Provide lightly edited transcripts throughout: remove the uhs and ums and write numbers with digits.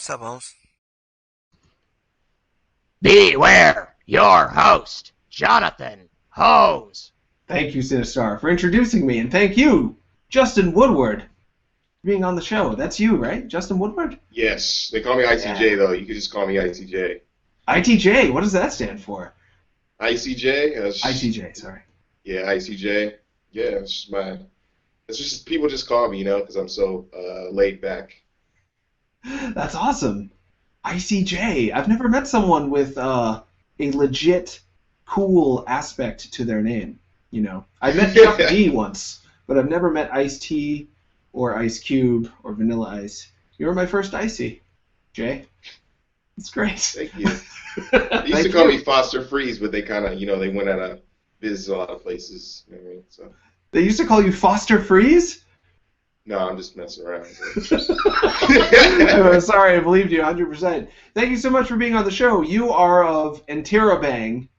What's up, Holmes? Beware your host, Jonathan Holmes. Thank you, Sinistar, for introducing me, and thank you, Justin Woodward, for being on the show. That's you, right? Justin Woodward? Yes, they call me ICJ though. You could just call me ICJ. ITJ, what does that stand for? ICJ? ITJ, sorry. Yeah, ICJ. Yeah, it's just people just call me, because I'm so laid back. That's awesome. ICJ. I've never met someone with a legit cool aspect to their name. I met Chuck D once, but I've never met Ice-T or Ice Cube or Vanilla Ice. You were my first Icy, Jay. It's great. Thank you. They used to call me Foster Freeze, but they kind of, they went out of business a lot of places. You know what I mean? So. They used to call you Foster Freeze? No, I'm just messing around. I'm sorry, I believed you 100%. Thank you so much for being on the show. You are of Interabang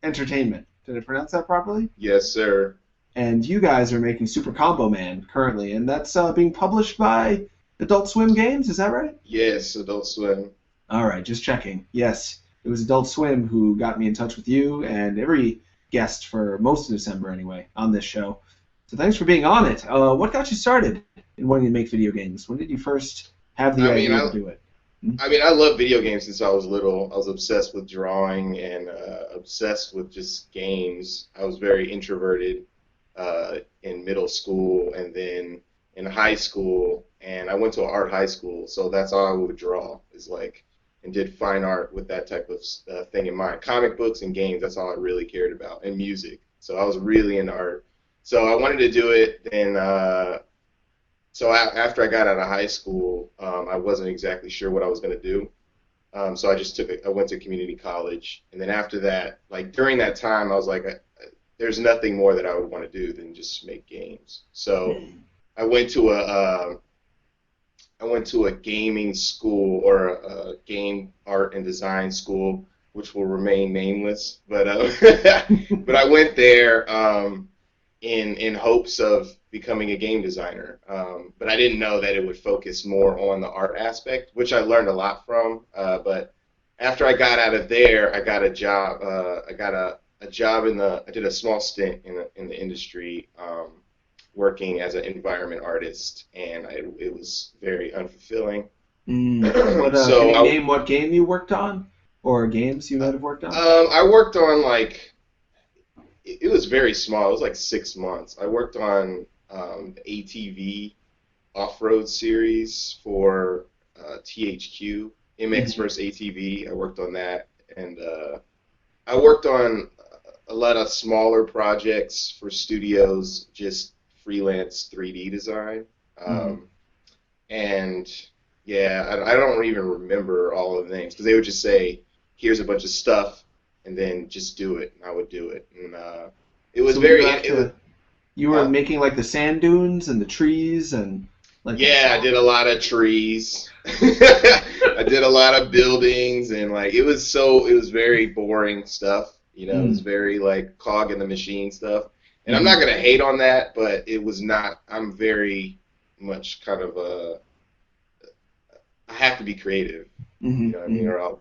Entertainment. Did I pronounce that properly? Yes, sir. And you guys are making Super Combo Man currently, and that's being published by Adult Swim Games, is that right? Yes, Adult Swim. All right, just checking. Yes, it was Adult Swim who got me in touch with you and every guest for most of December anyway on this show. So thanks for being on it. What got you started in wanting to make video games? When did you first have the idea to do it? I love video games since I was little. I was obsessed with drawing and obsessed with just games. I was very introverted in middle school and then in high school, and I went to an art high school, so that's all I would draw and did fine art with that type of thing in mind. Comic books and games, that's all I really cared about, and music. So I was really into art. So I wanted to do it, and so after I got out of high school, I wasn't exactly sure what I was going to do. So I went to community college, and then after that, during that time, I was like, there's nothing more that I would want to do than just make games. So I went to a gaming school or a game art and design school, which will remain nameless. But but I went there in hopes of becoming a game designer. But I didn't know that it would focus more on the art aspect, which I learned a lot from. But after I got out of there, I got a job. I did a small stint in the industry. Working as an environment artist, and it was very unfulfilling. Can you name what game you worked on, or games you might have worked on? I worked on it was very small. It was like 6 months. I worked on the ATV off-road series for THQ, MX vs ATV. I worked on that, and I worked on a lot of smaller projects for studios, just freelance 3D design. And yeah, I don't even remember all of the names because they would just say, here's a bunch of stuff and then just do it, and I would do it. And it was you were making the sand dunes and the trees and I did a lot of trees. I did a lot of buildings, and it was very boring stuff. It was very cog in the machine stuff. And I'm not going to hate on that, but it was not. I'm very much kind of I have to be creative. You know what I mean? Or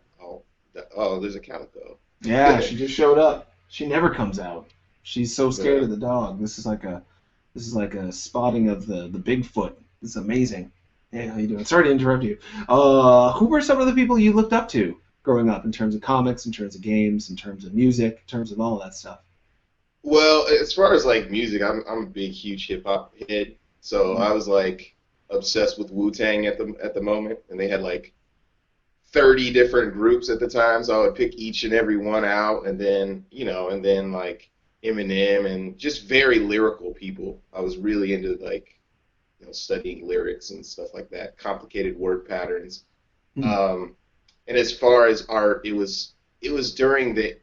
oh, there's a calico. Yeah, she just showed up. She never comes out. She's so scared of the dog. This is like a spotting of the Bigfoot. This is amazing. Hey, how you doing? Sorry to interrupt you. Who were some of the people you looked up to growing up in terms of comics, in terms of games, in terms of music, in terms of all that stuff? Well, as far as music, I'm a big, huge hip hop head. So I was obsessed with Wu-Tang at the moment, and they had 30 different groups at the time. So I would pick each and every one out, and then Eminem and just very lyrical people. I was really into studying lyrics and stuff like that, complicated word patterns. And as far as art, it was during the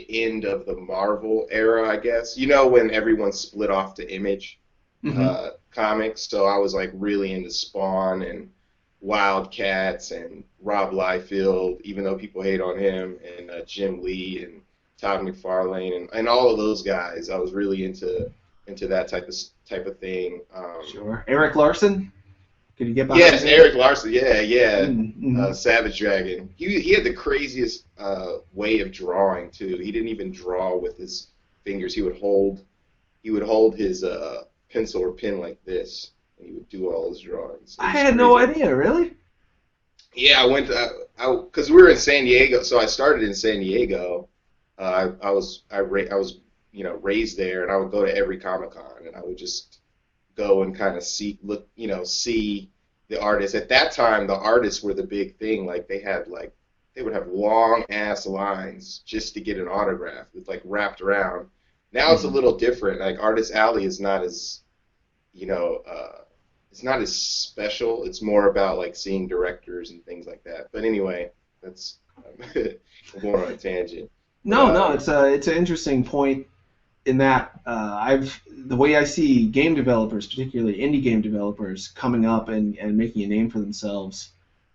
end of the Marvel era, I guess. When everyone split off to Image comics, so I was really into Spawn and Wildcats and Rob Liefeld, even though people hate on him, and Jim Lee and Todd McFarlane and all of those guys. I was really into that type of thing. Sure. Eric Larson? Could you get behind Yes, him? Eric Larson. Yeah, yeah. Mm-hmm. Savage Dragon. He had the craziest way of drawing too. He didn't even draw with his fingers. He would hold his pencil or pen like this, and he would do all his drawings. It I was had no crazy. idea, really. Yeah, I went to because we were in San Diego, so I started in San Diego. I was raised there, and I would go to every Comic-Con, and I would just go and kind of see the artists. At that time, the artists were the big thing. Like they would have long ass lines just to get an autograph. It's like wrapped around. Now it's a little different. Like Artist Alley is not as it's not as special. It's more about like seeing directors and things like that. But anyway, that's I'm going on a tangent. No, it's an interesting point in that the way I see game developers, particularly indie game developers, coming up and making a name for themselves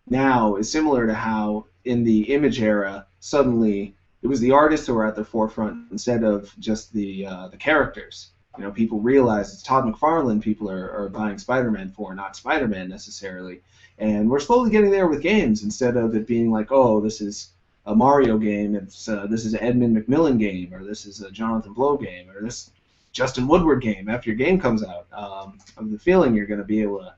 now is similar to how in the Image era suddenly it was the artists who were at the forefront instead of just the characters. People realize it's Todd McFarlane people are buying Spider-Man for, not Spider-Man necessarily. And we're slowly getting there with games instead of it being like, oh, this is a Mario game, this is an Edmund McMillan game, or this is a Jonathan Blow game, or this Justin Woodward game after your game comes out. I'm the feeling you're going to be able to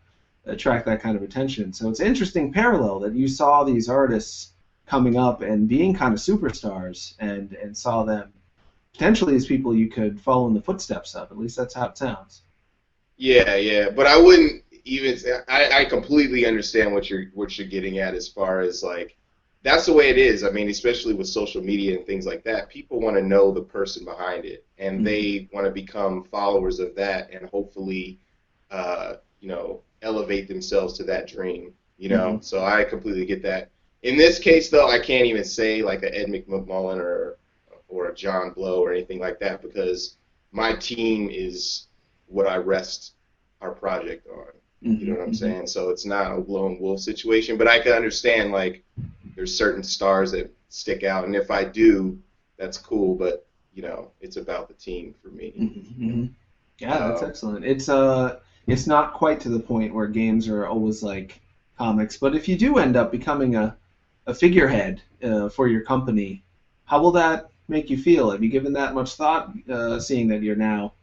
attract that kind of attention. So it's an interesting parallel that you saw these artists coming up and being kind of superstars and saw them potentially as people you could follow in the footsteps of. At least that's how it sounds. Yeah, but I wouldn't even say, I completely understand what you're getting at as far as like that's the way it is. I mean, especially with social media and things like that, people want to know the person behind it, and they want to become followers of that, and hopefully, elevate themselves to that dream. So I completely get that. In this case, though, I can't even say like a Ed McMullen or a John Blow or anything like that because my team is what I rest our project on. You know what I'm saying? So it's not a lone wolf situation, but I can understand like there's certain stars that stick out, and if I do, that's cool. But it's about the team for me. Yeah, that's excellent. It's not quite to the point where games are always like comics, but if you do end up becoming a figurehead for your company, how will that make you feel? Have you given that much thought, seeing that you're now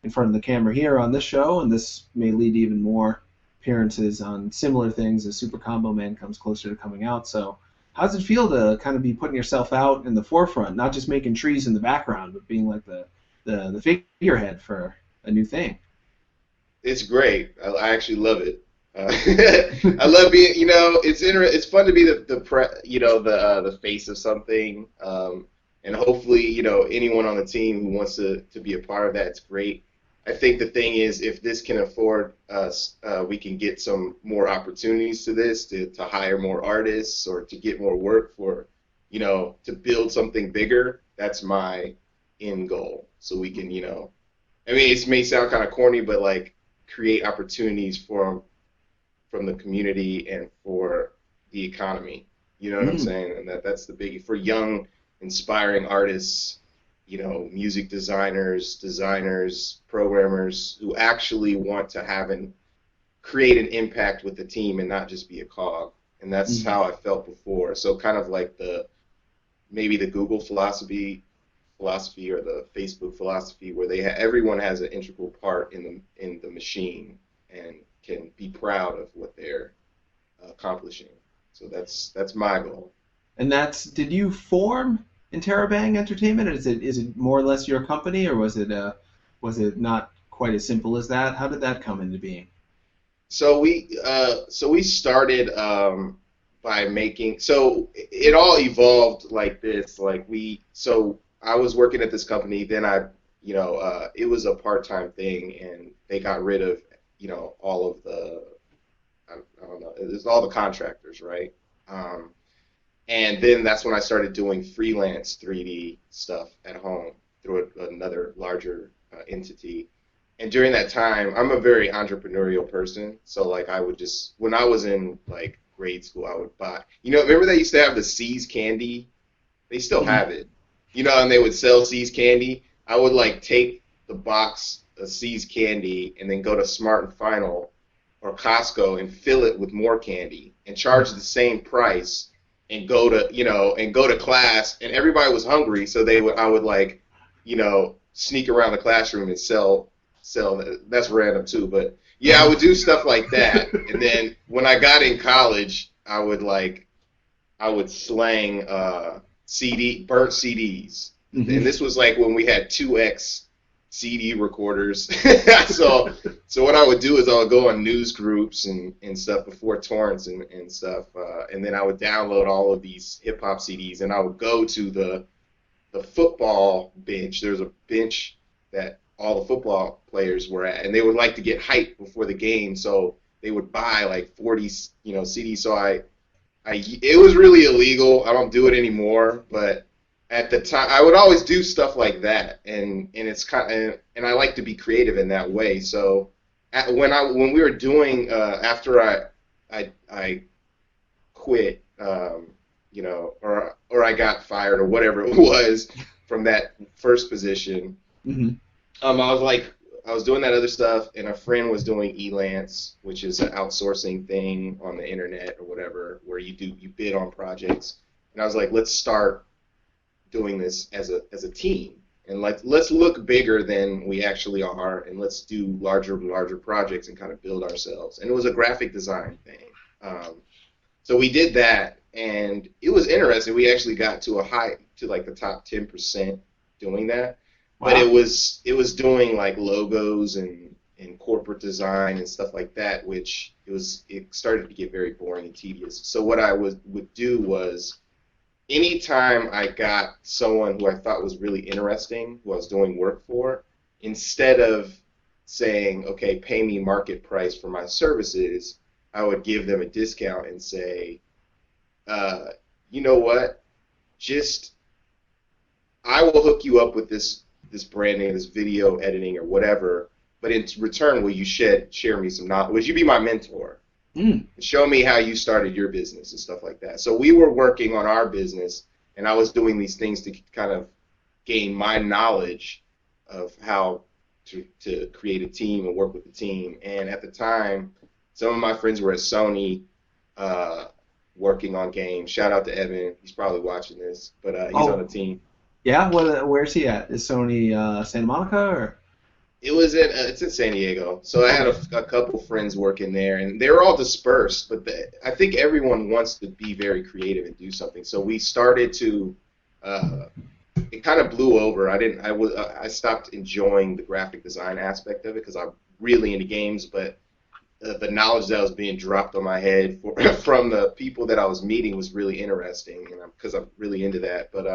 in front of the camera here on this show, and this may lead to even more appearances on similar things as Super Combo Man comes closer to coming out. So how does it feel to kind of be putting yourself out in the forefront, not just making trees in the background, but being like the figurehead for a new thing? It's great. I actually love it. I love being, it's fun to be the face of something, and hopefully, anyone on the team who wants to be a part of that, it's great. I think the thing is, if this can afford us, we can get some more opportunities to this, to hire more artists or to get more work for, to build something bigger. That's my end goal. So we can, it may sound kind of corny, but like create opportunities from the community and for the economy. You know what I'm saying? And that's the biggie for young, inspiring artists. Music designers, programmers who actually want to create an impact with the team and not just be a cog. And that's how I felt before. So kind of like maybe the Google philosophy or the Facebook philosophy, where everyone has an integral part in the machine and can be proud of what they're accomplishing. So that's my goal. And did you form Interabang Entertainment? Is it more or less your company, or was it not quite as simple as that? How did that come into being? So we started by making. So it all evolved like this. So I was working at this company. Then it was a part-time thing, and they got rid of all of the I don't know. It's all the contractors, right? And then that's when I started doing freelance 3D stuff at home through another larger entity. And during that time, I'm a very entrepreneurial person. So like I would just, when I was in like grade school, I would buy, remember they used to have the C's candy? They still have it, and they would sell C's candy. I would like take the box of C's candy and then go to Smart and Final or Costco and fill it with more candy and charge the same price and go to class, and everybody was hungry, so I would like, sneak around the classroom and sell. That's random too, but yeah, I would do stuff like that. And then when I got in college, I would slang burnt CDs. Mm-hmm. And this was like when we had 2X CD recorders. so what I would do is I would go on news groups and stuff before torrents and stuff, and then I would download all of these hip hop CDs, and I would go to the football bench. There's a bench that all the football players were at, and they would like to get hyped before the game, so they would buy like 40 CDs. So it was really illegal. I don't do it anymore, but at the time, I would always do stuff like that, and it's and I like to be creative in that way. So when we were doing after I quit, or I got fired or whatever it was from that first position, mm-hmm. I was doing that other stuff, and a friend was doing Elance, which is an outsourcing thing on the internet or whatever, where you bid on projects, and I was like, let's start doing this as a team, and let's look bigger than we actually are, and let's do larger projects and kind of build ourselves. And it was a graphic design thing, so we did that, and it was interesting. We actually got to like the top 10% doing that. Wow. But it was doing like logos and corporate design and stuff like that, which it started to get very boring and tedious. So what I would do was, anytime I got someone who I thought was really interesting, who I was doing work for, instead of saying, okay, pay me market price for my services, I would give them a discount and say, you know what, I will hook you up with this branding, this video editing or whatever, but in return, will you share me some knowledge? Would you be my mentor? Show me how you started your business and stuff like that. So we were working on our business, and I was doing these things to kind of gain my knowledge of how to create a team and work with the team. And at the time, some of my friends were at Sony working on games. Shout out to Evan. He's probably watching this, but he's on the team. Yeah, where's he at? Is Sony Santa Monica or? It's in San Diego. So I had a couple friends working there, and they were all dispersed. But I think everyone wants to be very creative and do something. So we started to. It kind of blew over. I stopped enjoying the graphic design aspect of it because I'm really into games, but the knowledge that was being dropped on my head from the people that I was meeting was really interesting, and because I'm really into that. But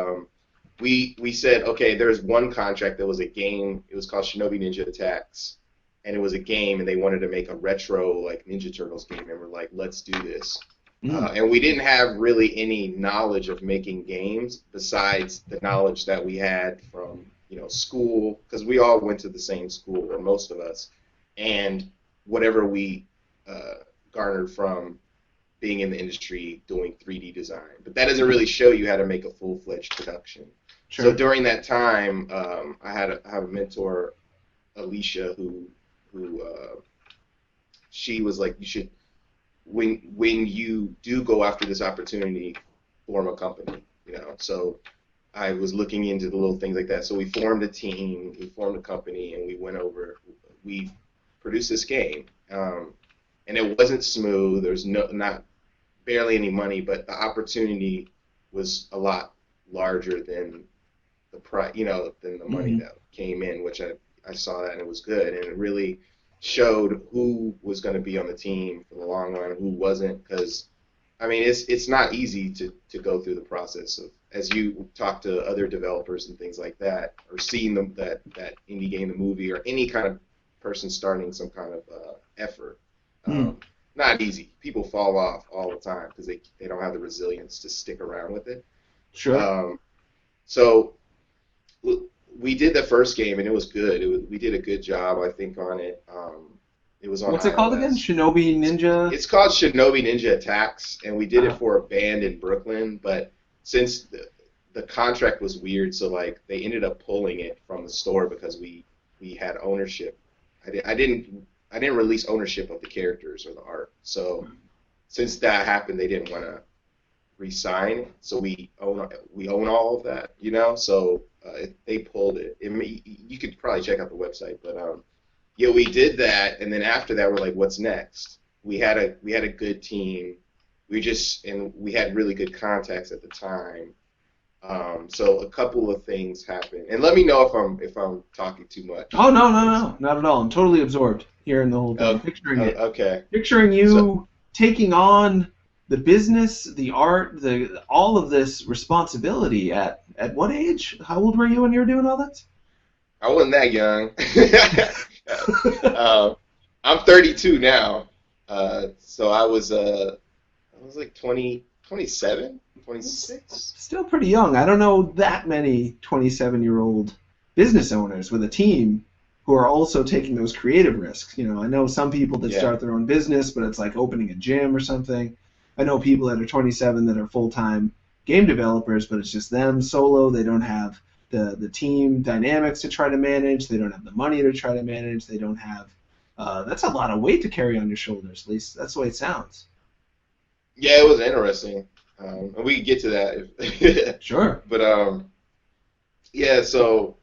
we said, okay, there's one contract that was a game. It was called Shinobi Ninja Attacks, and it was a game, and they wanted to make a retro like Ninja Turtles game, and we're like, let's do this. And we didn't have really any knowledge of making games besides the knowledge that we had from school, because we all went to the same school, or most of us, and whatever we garnered from being in the industry doing 3D design. But that doesn't really show you how to make a full-fledged production. Sure. So during that time, I have a mentor, Alicia, who she was like, you should, when you do go after this opportunity, form a company. So I was looking into the little things like that. So we formed a team, we formed a company, and we produced this game. And it wasn't smooth. There was not barely any money, but the opportunity was a lot larger than the money that came in, which I saw that, and it was good, and it really showed who was going to be on the team for the long run and who wasn't, because it's not easy to go through the process of, as you talk to other developers and things like that, or seeing them that indie game, the movie, or any kind of person starting some kind of effort. Not easy. People fall off all the time because they don't have the resilience to stick around with it. Sure. So we did the first game, and it was good. We did a good job, I think, on it. It was on What's it called again? Shinobi Ninja? It's called Shinobi Ninja Attacks, and we did it for a band in Brooklyn, but since the contract was weird, so like they ended up pulling it from the store because we had ownership. I didn't I didn't release ownership of the characters or the art. So since that happened, they didn't want to re-sign. So we own all of that, you know. So they pulled it. You could probably check out the website, but yeah, we did that, and then after that, we're like, what's next? We had a good team. We had really good contacts at the time. So a couple of things happened, and let me know if I'm talking too much. Oh no, not at all. I'm totally absorbed hearing the whole thing, picturing it. Okay. Picturing you taking on the business, the art, all of this responsibility at what age? How old were you when you were doing all that? I wasn't that young. I'm 32 now, so I was like 27, 26. Still pretty young. I don't know that many 27-year-old business owners with a team who are also taking those creative risks. You know, I know some people that start their own business, but it's like opening a gym or something. I know people that are 27 that are full-time game developers, but it's just them solo. They don't have the team dynamics to try to manage. They don't have the money to try to manage. They don't have that's a lot of weight to carry on your shoulders. At least that's the way it sounds. Yeah, it was interesting. And we could get to that. Sure. But yeah, so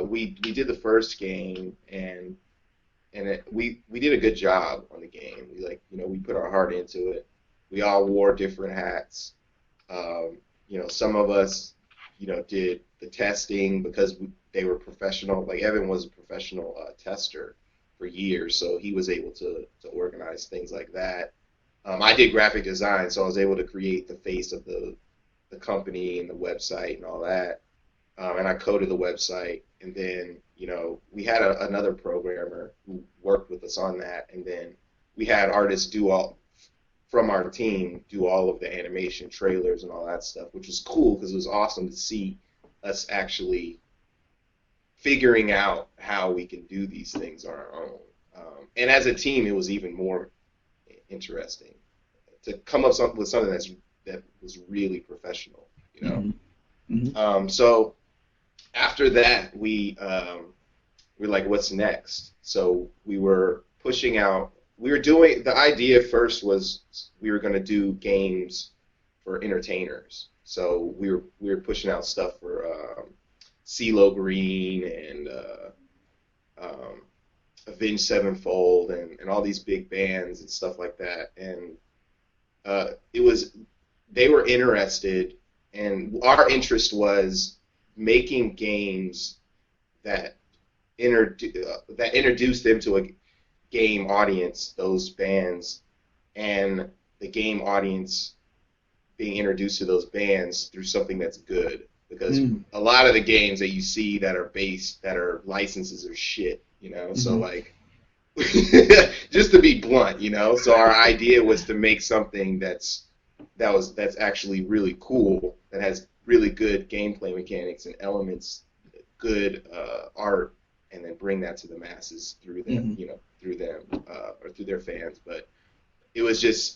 we did the first game, and we did a good job on the game. We put our heart into it. We all wore different hats. Some of us, did the testing because they were professional. Like Evan was a professional tester for years, so he was able to organize things like that. I did graphic design, so I was able to create the face of the company and the website and all that. And I coded the website, and then we had another programmer who worked with us on that, and then we had artists from our team do all of the animation trailers and all that stuff, which was cool because it was awesome to see us actually figuring out how we can do these things on our own. And as a team, it was even more interesting to come up with something that was really professional, Mm-hmm. So after that, we were like, what's next? So we were pushing out. The idea first was we were going to do games for entertainers. So we were pushing out stuff for CeeLo Green and Avenged Sevenfold and all these big bands and stuff like that. And they were interested, and our interest was making games that introduced them to a game audience, those bands, and the game audience being introduced to those bands through something that's good. Because a lot of the games that you see that are licenses are shit, So like, just to be blunt, So our idea was to make something that's actually really cool, that has really good gameplay mechanics and elements, good art, and then bring that to the masses through them, through them or through their fans. But it was just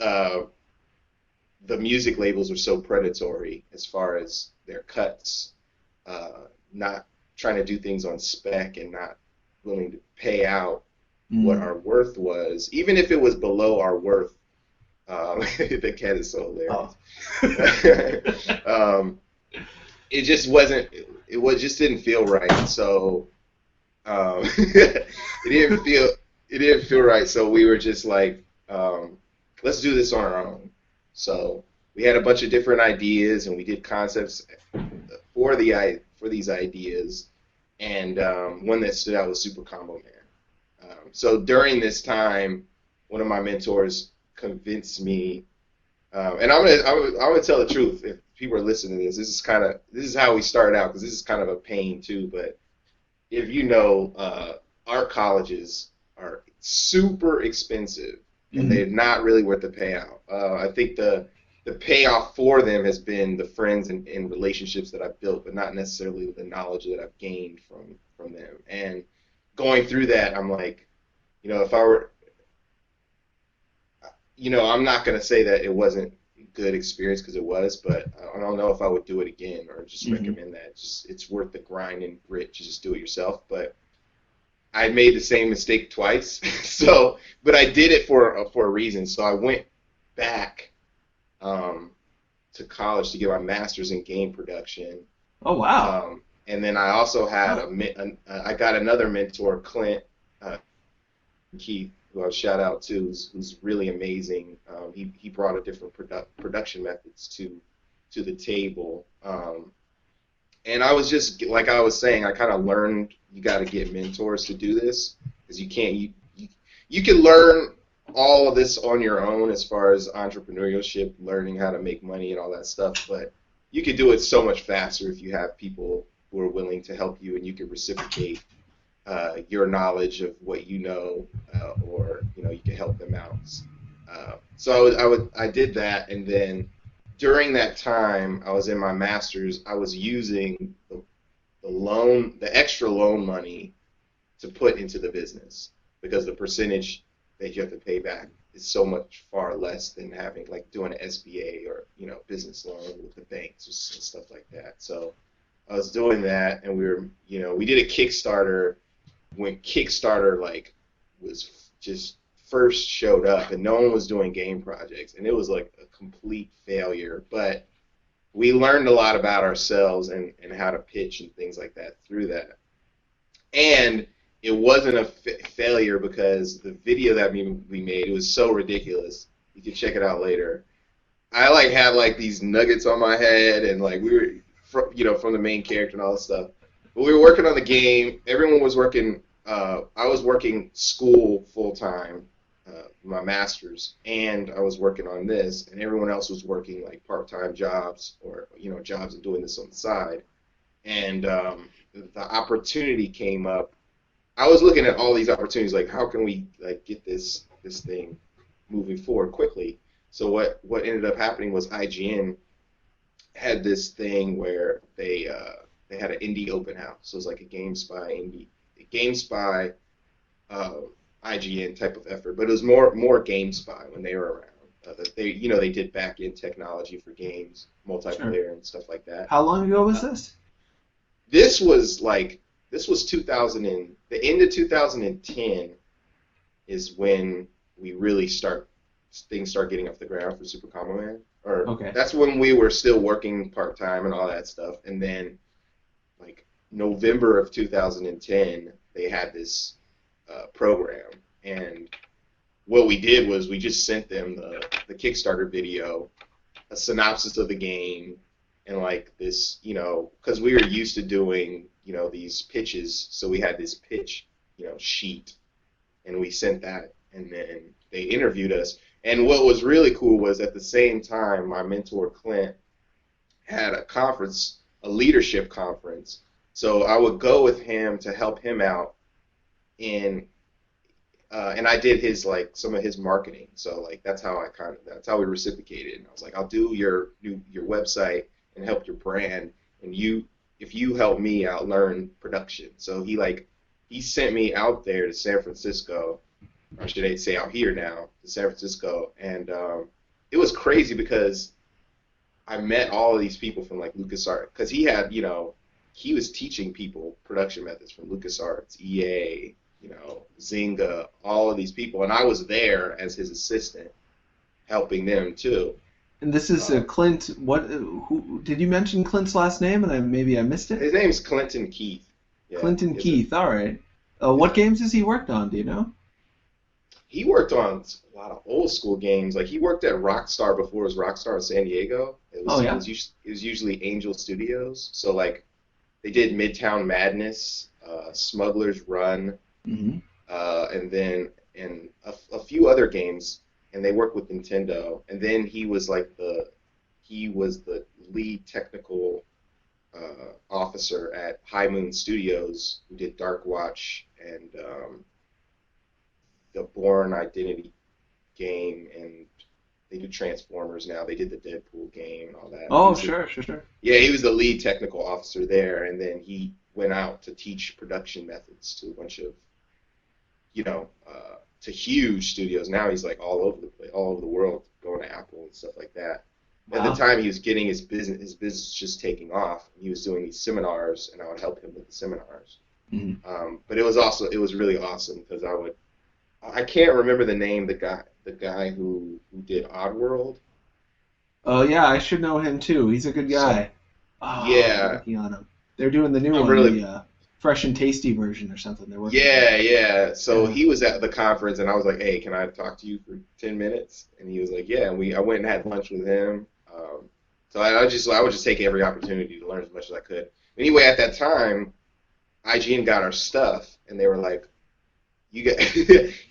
the music labels are so predatory as far as their cuts, not trying to do things on spec and not willing to pay out what our worth was, even if it was below our worth. The cat is so hilarious. Oh. It just wasn't. It just didn't feel right. So it didn't feel right. So we were just like, let's do this on our own. So we had a bunch of different ideas, and we did concepts for these ideas. And one that stood out was Super Combo Man. So during this time, one of my mentors convinced me, and I'm gonna tell the truth. If people are listening to this, this is how we started out, because this is kind of a pain too. But if art colleges are super expensive, and they're not really worth the payout. I think the payoff for them has been the friends and relationships that I've built, but not necessarily the knowledge that I've gained from them. And going through that, I'm like, if I were, I'm not going to say that it wasn't a good experience, because it was, but I don't know if I would do it again or just recommend that. It's worth the grind and grit to just do it yourself. But I made the same mistake twice. So, but I did it for a reason. So I went back to college to get my master's in game production. Oh, wow. And then I also had I got another mentor, Clint Keith, who I'll shout out to, who's really amazing. He brought a different production methods to the table. And I was just, like I was saying, I kind of learned you got to get mentors to do this, because you can't, you can learn all of this on your own as far as entrepreneurship, learning how to make money and all that stuff, but you can do it so much faster if you have people who are willing to help you, and you can reciprocate your knowledge of what you know, or you can help them out. So I did that, and then during that time I was in my master's, I was using the extra loan money to put into the business, because the percentage that you have to pay back is so much far less than having doing an SBA or business loan with the banks and stuff like that. So I was doing that, and we did a Kickstarter when Kickstarter was just first showed up, and no one was doing game projects, and it was like a complete failure. But we learned a lot about ourselves and how to pitch and things like that through that. And it wasn't a failure, because the video that we made, it was so ridiculous. You can check it out later. I had these nuggets on my head, and we were from the main character and all this stuff. But we were working on the game. Everyone was working. I was working school full time, my master's, and I was working on this, and everyone else was working part-time jobs or jobs and doing this on the side. And the opportunity came up. I was looking at all these opportunities, how can we get this thing moving forward quickly? So what ended up happening was IGN had this thing where they had an indie open house. So it was like a GameSpy IGN type of effort, but it was more GameSpy when they were around. They did back-end technology for games, multiplayer and stuff like that. How long ago was this? This was 2000 and the end of 2010 is when we really things start getting off the ground for Super Combo Man. That's when we were still working part-time and all that stuff. And then November of 2010, they had this program, and what we did was we just sent them the Kickstarter video, a synopsis of the game, and this, because we were used to doing these pitches, so we had this pitch sheet, and we sent that, and then they interviewed us. And what was really cool was, at the same time, my mentor Clint had a leadership conference. So I would go with him to help him out, and I did his some of his marketing. So that's how we reciprocated. And I was like, I'll do your website and help your brand, and if you help me, I'll learn production. So he sent me out there to San Francisco, or should I say out here now, to San Francisco, and it was crazy, because I met all of these people from LucasArts, because he had he was teaching people production methods from LucasArts, EA, Zynga, all of these people, and I was there as his assistant, helping them too. And this is Clint. Who did you mention Clint's last name? And maybe I missed it. His name's Clinton Keith. Yeah, Clinton Keith. All right. What games has he worked on? Do you know? He worked on a lot of old school games. He worked at Rockstar before it was Rockstar in San Diego. It was usually Angel Studios. So they did Midtown Madness, Smuggler's Run, and then a few other games. And they worked with Nintendo. And then he was the lead technical officer at High Moon Studios, who did Dark Watch and the Bourne Identity game, and they do Transformers now. They did the Deadpool game and all that. Oh, sure. Yeah, he was the lead technical officer there, and then he went out to teach production methods to a bunch of, to huge studios. Now he's all over the place, all over the world, going to Apple and stuff like that. Wow. At the time, he was getting his business just taking off. He was doing these seminars, and I would help him with the seminars. But it was really awesome because I can't remember the name, the guy who did Oddworld. Oh yeah, I should know him too. He's a good So guy. Oh, I'm yeah, working on him. They're doing the new I'm one, really the fresh and tasty version or something. They're working on. yeah. So Yeah. he was at the conference, and I was like, "Hey, can I talk to you for 10 minutes?" And he was like, "Yeah." And I went and had lunch with him. So I would just take every opportunity to learn as much as I could. Anyway, at that time, IGN got our stuff, and they were like, "You guys,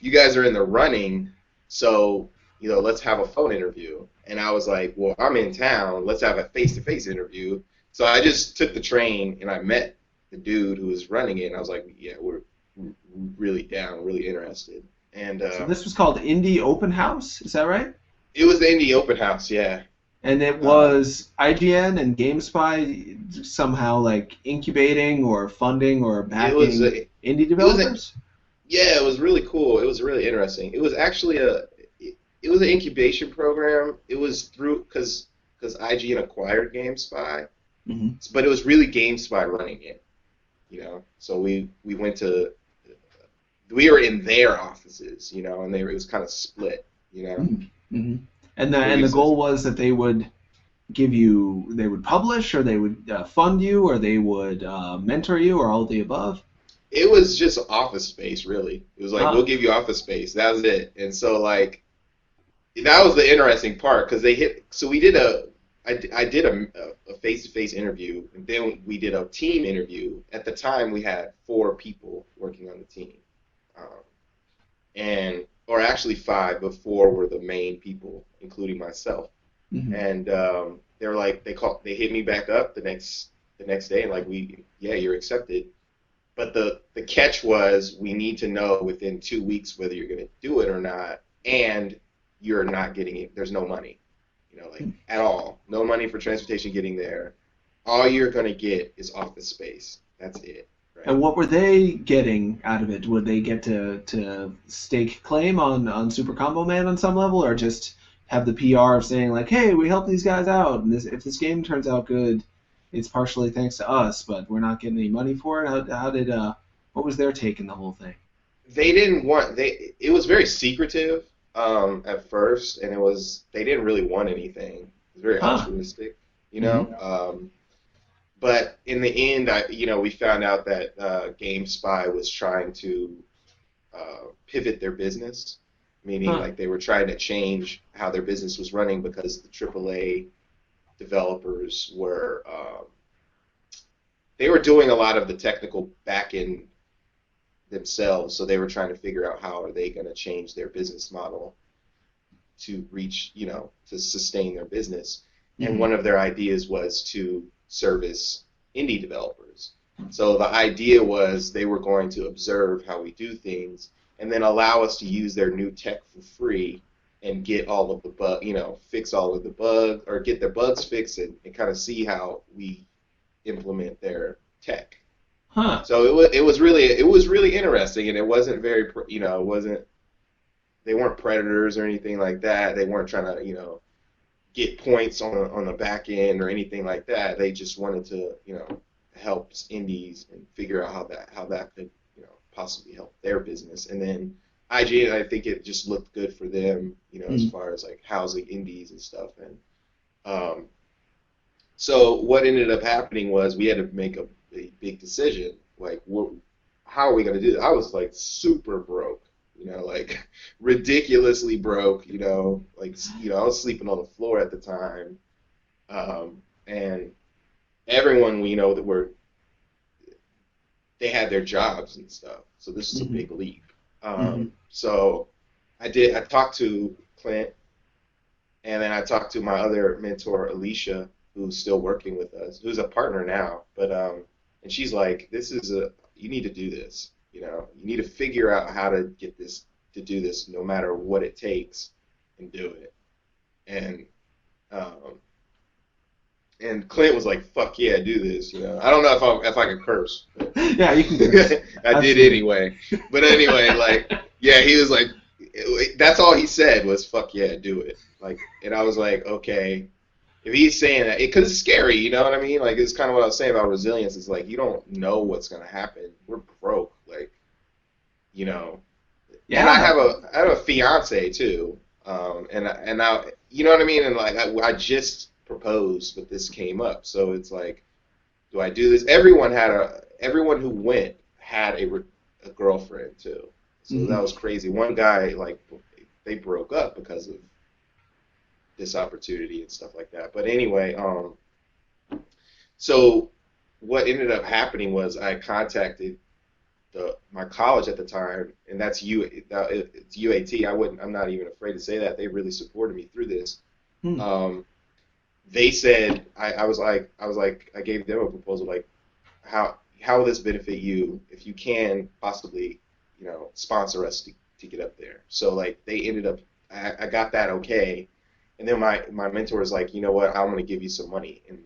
you guys are in the running, so let's have a phone interview." And I was like, "Well, I'm in town. Let's have a face-to-face interview." So I just took the train, and I met the dude who was running it, and I was like, "Yeah, we're really down, really interested." And So this was called Indie Open House, is that right? it was the Indie Open House, yeah. And it was IGN and GameSpy somehow like incubating or funding or It was backing a, indie it was a, developers? yeah, it was really cool. It was really interesting. It was actually it was an incubation program. It was through because IGN acquired GameSpy, Hmm. but it was really GameSpy running it. So we were in their offices, and it was kind of split. Hmm. And What do the you say? goal was that they would they would publish, or they would fund you, or they would mentor you, or all of the above. It was just office space, really. It was like, Ah. we'll give you office space. That was it. And so, like, that was the interesting part because so I did a face-to-face interview, and then we did a team interview. At the time, we had 4 people working on the team. Or actually 5, but 4 were the main people, including myself. Hmm. And they were like, they hit me back up the next day, and like, you're accepted. But the catch was, we need to know within 2 weeks whether you're going to do it or not, and you're not getting it. There's no money, at all. No money for transportation getting there. All you're going to get is office space. That's it. Right? And what were they getting out of it? Would they get to stake claim on Super Combo Man on some level, or just have the PR of saying like, "Hey, we helped these guys out, and if this game turns out good, it's partially thanks to us, but we're not getting any money for it"? What was their take in the whole thing? They didn't want it was very secretive at first, and they didn't really want anything. It was very Huh. altruistic, you know. But in the end, we found out that GameSpy was trying to pivot their business, meaning Huh. like they were trying to change how their business was running because the AAA developers they were doing a lot of the technical back end themselves, so they were trying to figure out how are they going to change their business model to reach, to sustain their business. And Mhm. one of their ideas was to service indie developers. So the idea was they were going to observe how we do things and then allow us to use their new tech for free and get all of the fix all of the bugs or get their bugs fixed and kind of see how we implement their tech. Huh. So it was really interesting, and it wasn't very they weren't predators or anything like that. They weren't trying to get points on the back end or anything like that. They just wanted to help indies and figure out how that could possibly help their business. And then IGN, I think it just looked good for them, as far as like housing indies and stuff. And so what ended up happening was we had to make a big decision, like how are we going to do that? I was like super broke, like ridiculously broke, I was sleeping on the floor at the time, and everyone we know that they had their jobs and stuff, so this is a big leap. So I talked to Clint, and then I talked to my other mentor, Alicia, who's still working with us, who's a partner now, but and she's like, you need to do this, you need to figure out how to get this, to do this no matter what it takes, and do it. And Clint was like, fuck yeah, do this, I don't know if I could curse. Yeah, you can curse. I did anyway. But anyway, like, yeah, he was like, that's all he said was, fuck yeah, do it. Like, and I was like, okay. if he's saying that, because it's scary, you know what I mean? Like, it's kind of what I was saying about resilience. It's like, you don't know what's going to happen. We're broke, like, you know. Yeah. And I have a fiance too, and I, you know what I mean? And like, I just proposed, but this came up, so it's like, do I do this? Everyone who went had a girlfriend too, so that was crazy. One guy, like, they broke up because of this opportunity and stuff like that. But anyway, so what ended up happening was I contacted my college at the time, and that's it's UAT. I'm not even afraid to say that. They really supported me through this. They said, I was like, I gave them a proposal, like, how will this benefit you if you can possibly, you know, sponsor us to get up there. So like, they ended up, I got that okay. And then my mentor was like, you know what, I'm going to give you some money, and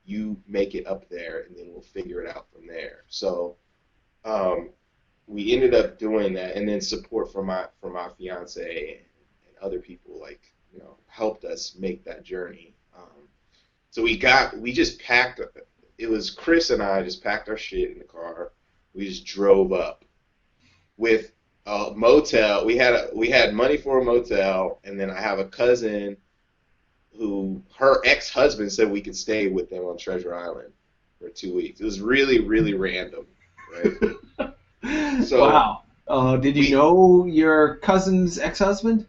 you make it up there, and then we'll figure it out from there. So we ended up doing that, and then support from my fiance and other people, like, you know, helped us make that journey. So we just packed. It was Chris and I just packed our shit in the car. We just drove up with a motel. We had money for a motel, and then I have a cousin who, her ex-husband said we could stay with them on Treasure Island for 2 weeks. It was really, really random, right? So, wow. Did you know your cousin's ex-husband?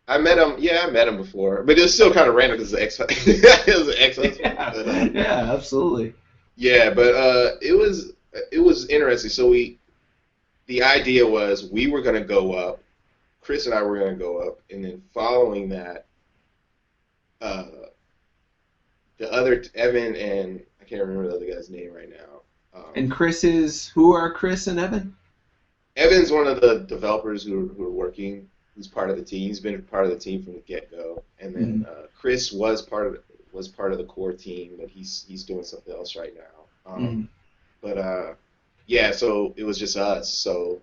I met him. Yeah, I met him before, but it was still kind of random because it was an ex-husband. Yeah, absolutely. Yeah, but it was interesting. So the idea was we were going to go up. Chris and I were going to go up, and then following that, the other, Evan, and I can't remember the other guy's name right now. And who are Chris and Evan? Evan's one of the developers who are working. He's part of the team. He's been part of the team from the get-go. And then Chris was part of the core team, but he's doing something else right now. But yeah, so it was just us. So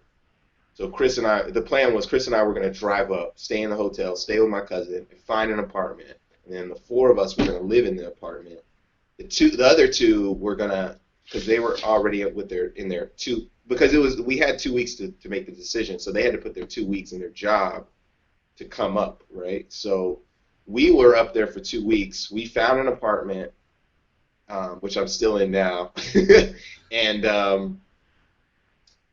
Chris and I, the plan was Chris and I were going to drive up, stay in the hotel, stay with my cousin, and find an apartment. And then the four of us were going to live in the apartment. The other two were going to, because they were already because we had 2 weeks to make the decision, so they had to put their 2 weeks in their job to come up, right? So we were up there for 2 weeks. We found an apartment, which I'm still in now, and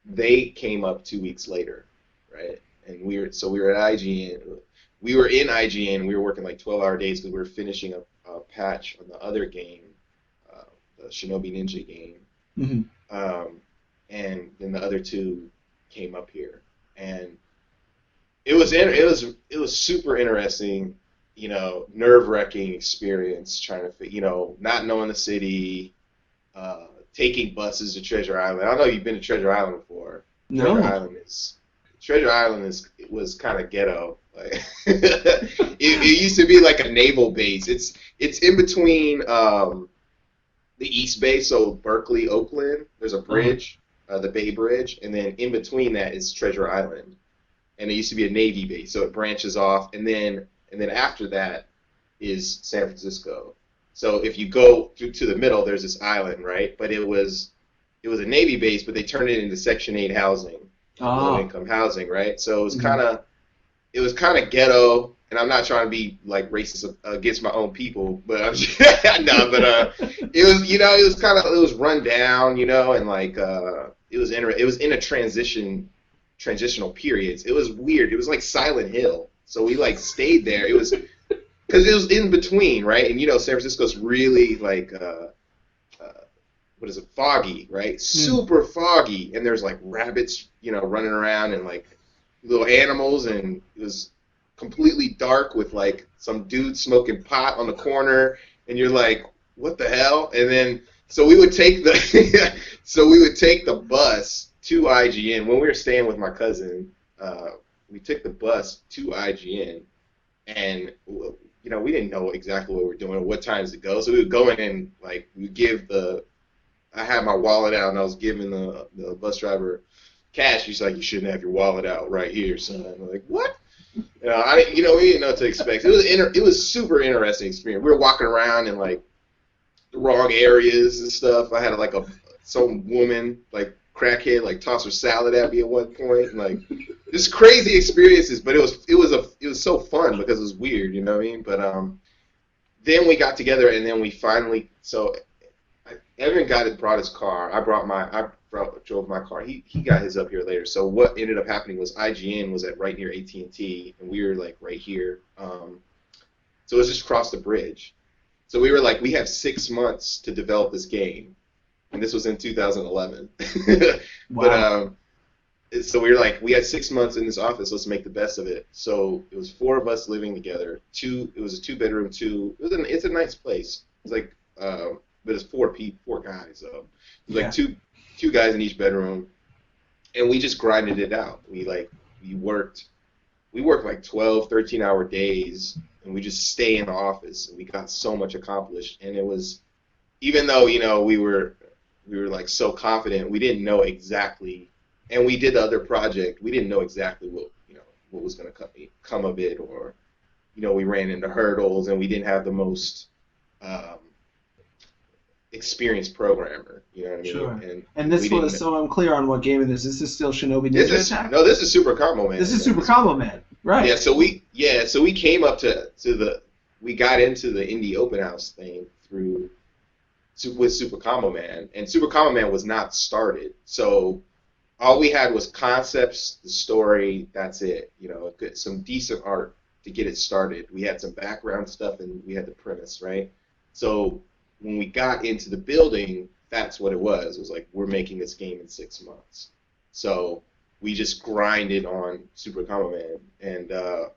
they came up 2 weeks later, right? And we were at IGN. We were in IGN. We were working like 12-hour days because we were finishing a patch on the other game, the Shinobi Ninja game. And then the other two came up here, and it was super interesting, you know, nerve-wracking experience trying to, you know, not knowing the city, taking buses to Treasure Island. I don't know if you've been to Treasure Island before. No. Treasure Island was kind of ghetto. Like, it used to be like a naval base. It's in between the East Bay, so Berkeley, Oakland. There's a bridge, the Bay Bridge, and then in between that is Treasure Island, and it used to be a Navy base, so it branches off, and then after that is San Francisco. So if you go to the middle, there's this island, right? But it was a Navy base, but they turned it into Section 8 housing, low-income housing, right? So it was kind of ghetto. And I'm not trying to be like racist against my own people, but I'm just, it was run down, you know, and like it was in a transitional periods. It was weird. It was like Silent Hill. So we like stayed there. It was because it was in between, right? And you know, San Francisco's really like foggy, right? Super foggy, and there's like rabbits, you know, running around and like little animals, and it was completely dark with like some dude smoking pot on the corner, and you're like, what the hell? And then so we would take the bus to IGN when we were staying with my cousin. We took the bus to IGN, and you know, we didn't know exactly what we were doing or what times to go, so we would go in and like I had my wallet out and I was giving the bus driver cash. He's like, you shouldn't have your wallet out right here, son. I'm like, what? We didn't know what to expect. It was super interesting experience. We were walking around in like the wrong areas and stuff. I had like some woman like crackhead like toss her salad at me at one point, and like just crazy experiences. But it was so fun because it was weird, you know what I mean? But then we got together, and then we finally Evan brought his car. I drove my car. He got his up here later. So what ended up happening was IGN was at right near AT&T, and we were like right here. So it was just across the bridge. So we were like, we have 6 months to develop this game, and this was in 2011. Wow. But so we were like, we had 6 months in this office. Let's make the best of it. So it was 4 of us living together. It was a 2-bedroom, it's a nice place. It's like, but it's 4 guys. So it was like two guys in each bedroom, and we just grinded it out. We worked like 12, 13-hour days, and we just stay in the office, and we got so much accomplished. And it was, even though we were like so confident, we didn't know exactly. And we did the other project. We didn't know exactly what was going to come of it, or we ran into hurdles, and we didn't have the most experienced programmer. You know what I mean? Sure. And this was, so I'm clear on what game it is. This is still Shinobi Ninja Attack? No, this is Super Combo Man. This is Super Combo Man, right? Yeah. So we came up we got into the indie open house thing with Super Combo Man, and Super Combo Man was not started. So all we had was concepts, the story, that's it. Some decent art to get it started. We had some background stuff, and we had the premise, right? So when we got into the building, that's what it was. It was like, we're making this game in 6 months. So we just grinded on Super Combo Man, and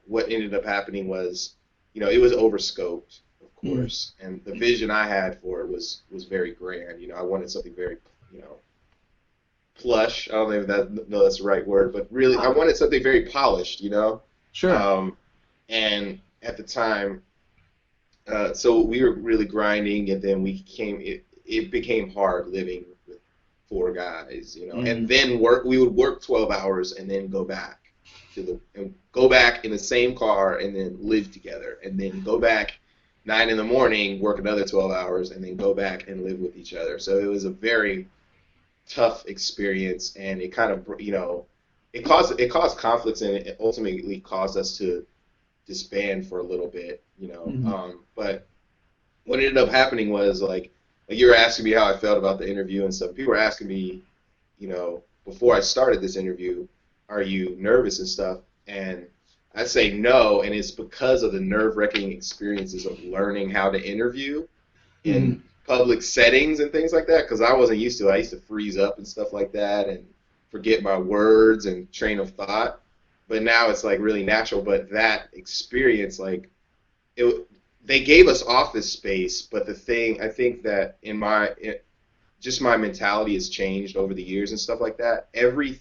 what ended up happening was, it was overscoped, of course, and the vision I had for it was very grand. I wanted something very, plush. I don't know if that's the right word, but really, I wanted something very polished, Sure. And at the time, so we were really grinding, and then it became hard living with 4 guys, and then we would work 12 hours and then go back in the same car and then live together, and then go back 9 in the morning, work another 12 hours, and then go back and live with each other. So it was a very tough experience, and it kind of, it caused conflicts, and it ultimately caused us to disband for a little bit, but what ended up happening was like you were asking me how I felt about the interview and stuff. People were asking me, before I started this interview, are you nervous and stuff? And I say no, and it's because of the nerve-wracking experiences of learning how to interview in public settings and things like that, because I wasn't used to it. I used to freeze up and stuff like that and forget my words and train of thought. But now it's like really natural. But that experience, like, they gave us office space, but the thing, I think that just my mentality has changed over the years and stuff like that. Every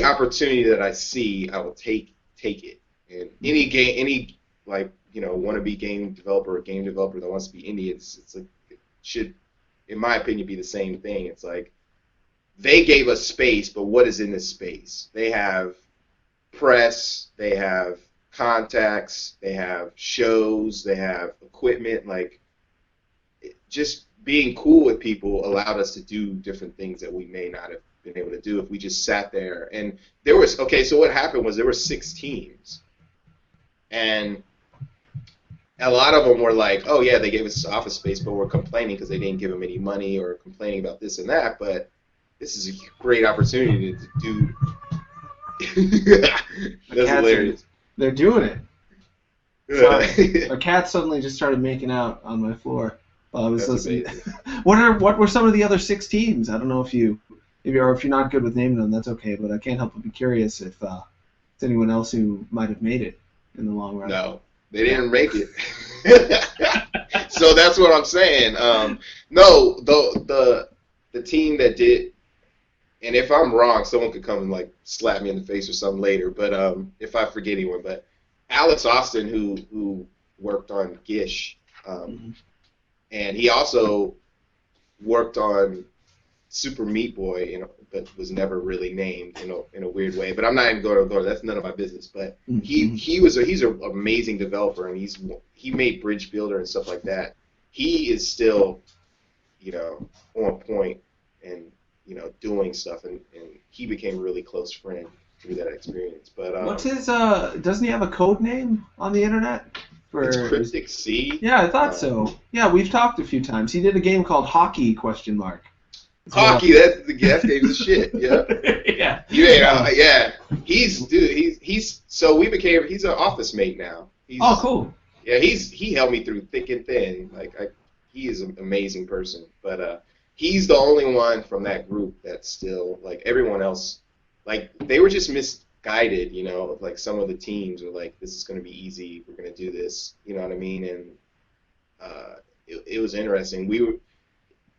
opportunity that I see, I will take it. And any wannabe game developer or game developer that wants to be indie, it's like, it should, in my opinion, be the same thing. It's like, they gave us space, but what is in this space? They have press, they have contacts, they have shows, they have equipment. Like, just being cool with people allowed us to do different things that we may not have been able to do if we just sat there. And so what happened was there were 6 teams, and a lot of them were like, oh yeah, they gave us office space, but we're complaining because they didn't give them any money, or complaining about this and that. But this is a great opportunity to do. That's hilarious. They're doing it. Sorry. A cat suddenly just started making out on my floor while I was listening. What were some of the other 6 teams? I don't know if you're not good with naming them, that's okay. But I can't help but be curious if it's anyone else who might have made it in the long run. No, they didn't make it. So that's what I'm saying. No, the team that did. And if I'm wrong, someone could come and like slap me in the face or something later. But if I forget anyone, but Alex Austin, who worked on Gish, and he also worked on Super Meat Boy, but was never really named in a weird way. But I'm not even going to go. That's none of my business. But he's an amazing developer, and he made Bridge Builder and stuff like that. He is still, on point and doing stuff, and he became a really close friend through that experience. But what's his? Doesn't he have a code name on the internet? It's Cryptic C. Yeah, I thought so. Yeah, we've talked a few times. He did a game called Hockey ? Hockey, that game's the shit. Yeah. Yeah. He's an office mate now. Oh, cool. Yeah, he helped me through thick and thin. He is an amazing person. But he's the only one from that group that's still everyone else. They were just misguided. Some of the teams were like, "This is going to be easy. We're going to do this." You know what I mean? And it was interesting.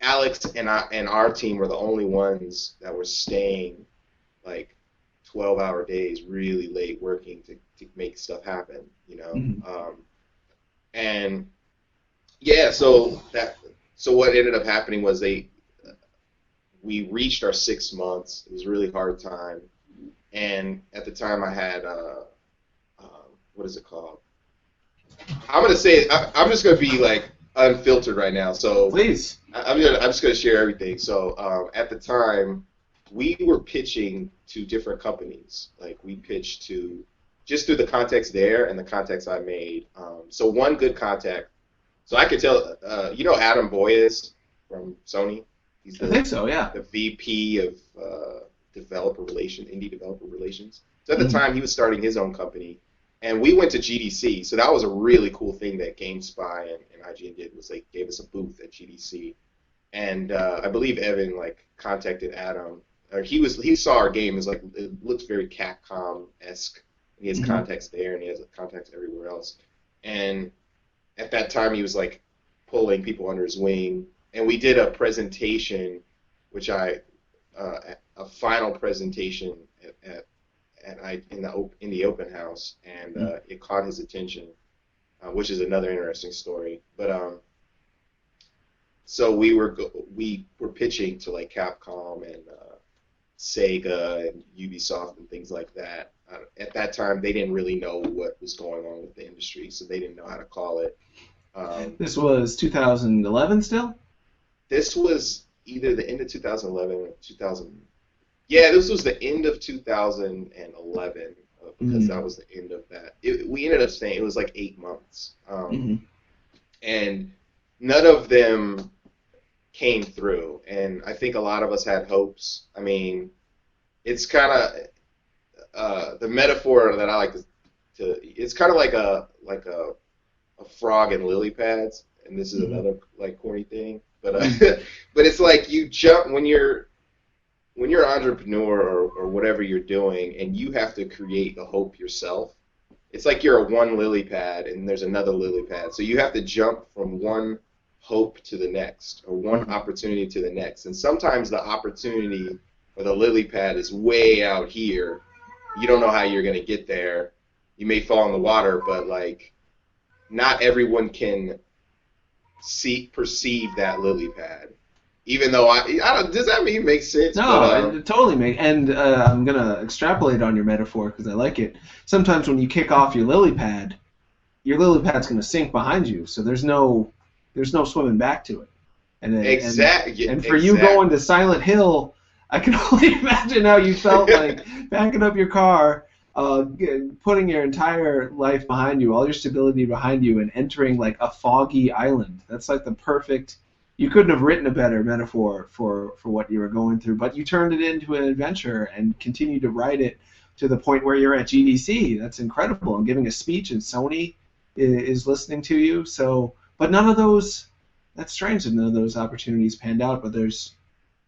Alex and our team were the only ones that were staying 12-hour days, really late working to make stuff happen. And yeah, so what ended up happening was we reached our 6 months. It was a really hard time, and at the time I had what is it called? I'm gonna say I'm just gonna be unfiltered right now. So please, I'm just gonna share everything. So at the time, we were pitching to different companies. We pitched to just through the contacts there and the contacts I made. So one good contact. So I could tell. Adam Boyes from Sony. I think so. Yeah. The VP of indie developer relations. So at the time, he was starting his own company. And we went to GDC, so that was a really cool thing that GameSpy and IGN did, was they gave us a booth at GDC. And I believe Evan contacted Adam. Or he saw our game. It looks very Capcom-esque. He has contacts there, and he has contacts everywhere else. And at that time, he was pulling people under his wing. And we did a presentation, a final presentation in the open house, and it caught his attention, which is another interesting story. But so we were pitching to Capcom and Sega and Ubisoft and things like that. At that time, they didn't really know what was going on with the industry, so they didn't know how to call it. This was 2011 still? This was either the end of 2011 or 2000. Yeah, this was the end of 2011 because that was the end of that. We ended up staying. It was 8 months, and none of them came through. And I think a lot of us had hopes. I mean, it's kind of the metaphor that I like to. It's kind of like a frog and lily pads, and this is another corny thing, but but it's you jump when you're an entrepreneur or whatever you're doing, and you have to create the hope yourself. It's you're a one lily pad and there's another lily pad, so you have to jump from one hope to the next, or one opportunity to the next. And sometimes the opportunity or the lily pad is way out here. You don't know how you're going to get there. You may fall in the water, but not everyone can perceive that lily pad. Even though does that mean make sense? No, it totally makes. And I'm gonna extrapolate on your metaphor because I like it. Sometimes when you kick off your lily pad's gonna sink behind you, so there's no swimming back to it. Exactly. And for you going to Silent Hill, I can only imagine how you felt backing up your car, putting your entire life behind you, all your stability behind you, and entering a foggy island. That's the perfect. You couldn't have written a better metaphor for what you were going through, but you turned it into an adventure and continued to write it to the point where you're at GDC. That's incredible. And giving a speech, and Sony is listening to you. So, but none of those. That's strange that none of those opportunities panned out. But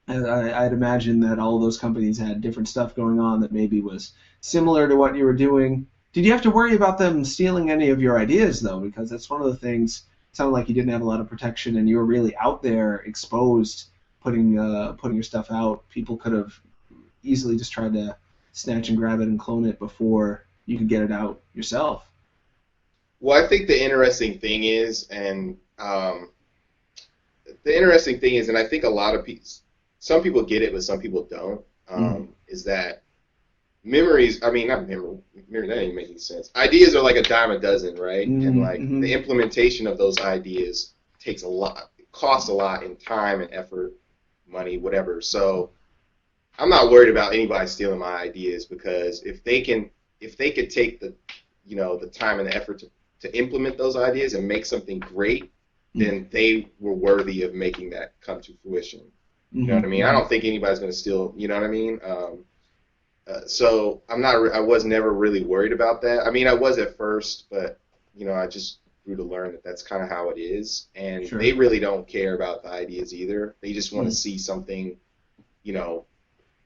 I'd imagine that all of those companies had different stuff going on that maybe was similar to what you were doing. Did you have to worry about them stealing any of your ideas though? Because that's one of the things. Sounded like you didn't have a lot of protection, and you were really out there, exposed, putting your stuff out. People could have easily just tried to snatch and grab it and clone it before you could get it out yourself. Well, I think the interesting thing is, and I think a lot of people, some people get it, but some people don't. Is that memories? I mean, not memory. That ain't making sense. Ideas are like a dime a dozen, right? And like the implementation of those ideas takes a lot, costs a lot in time and effort, money, whatever. So I'm not worried about anybody stealing my ideas, because if they could take the, the time and the effort to implement those ideas and make something great, then they were worthy of making that come to fruition. You know what I mean? I don't think anybody's going to steal, you know what I mean? So I was never really worried about that. I mean, I was at first, but, I just grew to learn that that's kind of how it is. And they really don't care about the ideas either. They just want to see something,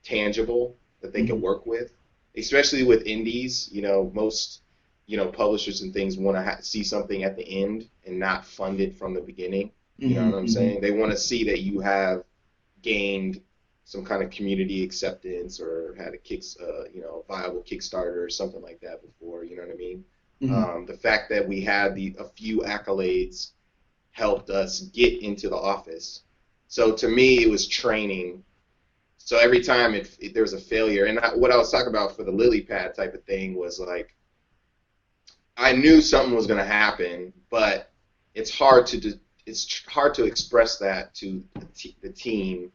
tangible that they can work with, especially with indies. Most, publishers and things want to see something at the end and not fund it from the beginning. You know what I'm saying? They want to see that you have gained some kind of community acceptance or had a viable Kickstarter or something like that before. You know what I mean? The fact that we had a few accolades helped us get into the office. So to me, it was training. So every time if there was a failure, and what I was talking about for the lily pad type of thing was like, I knew something was going to happen, but it's hard to express that to the team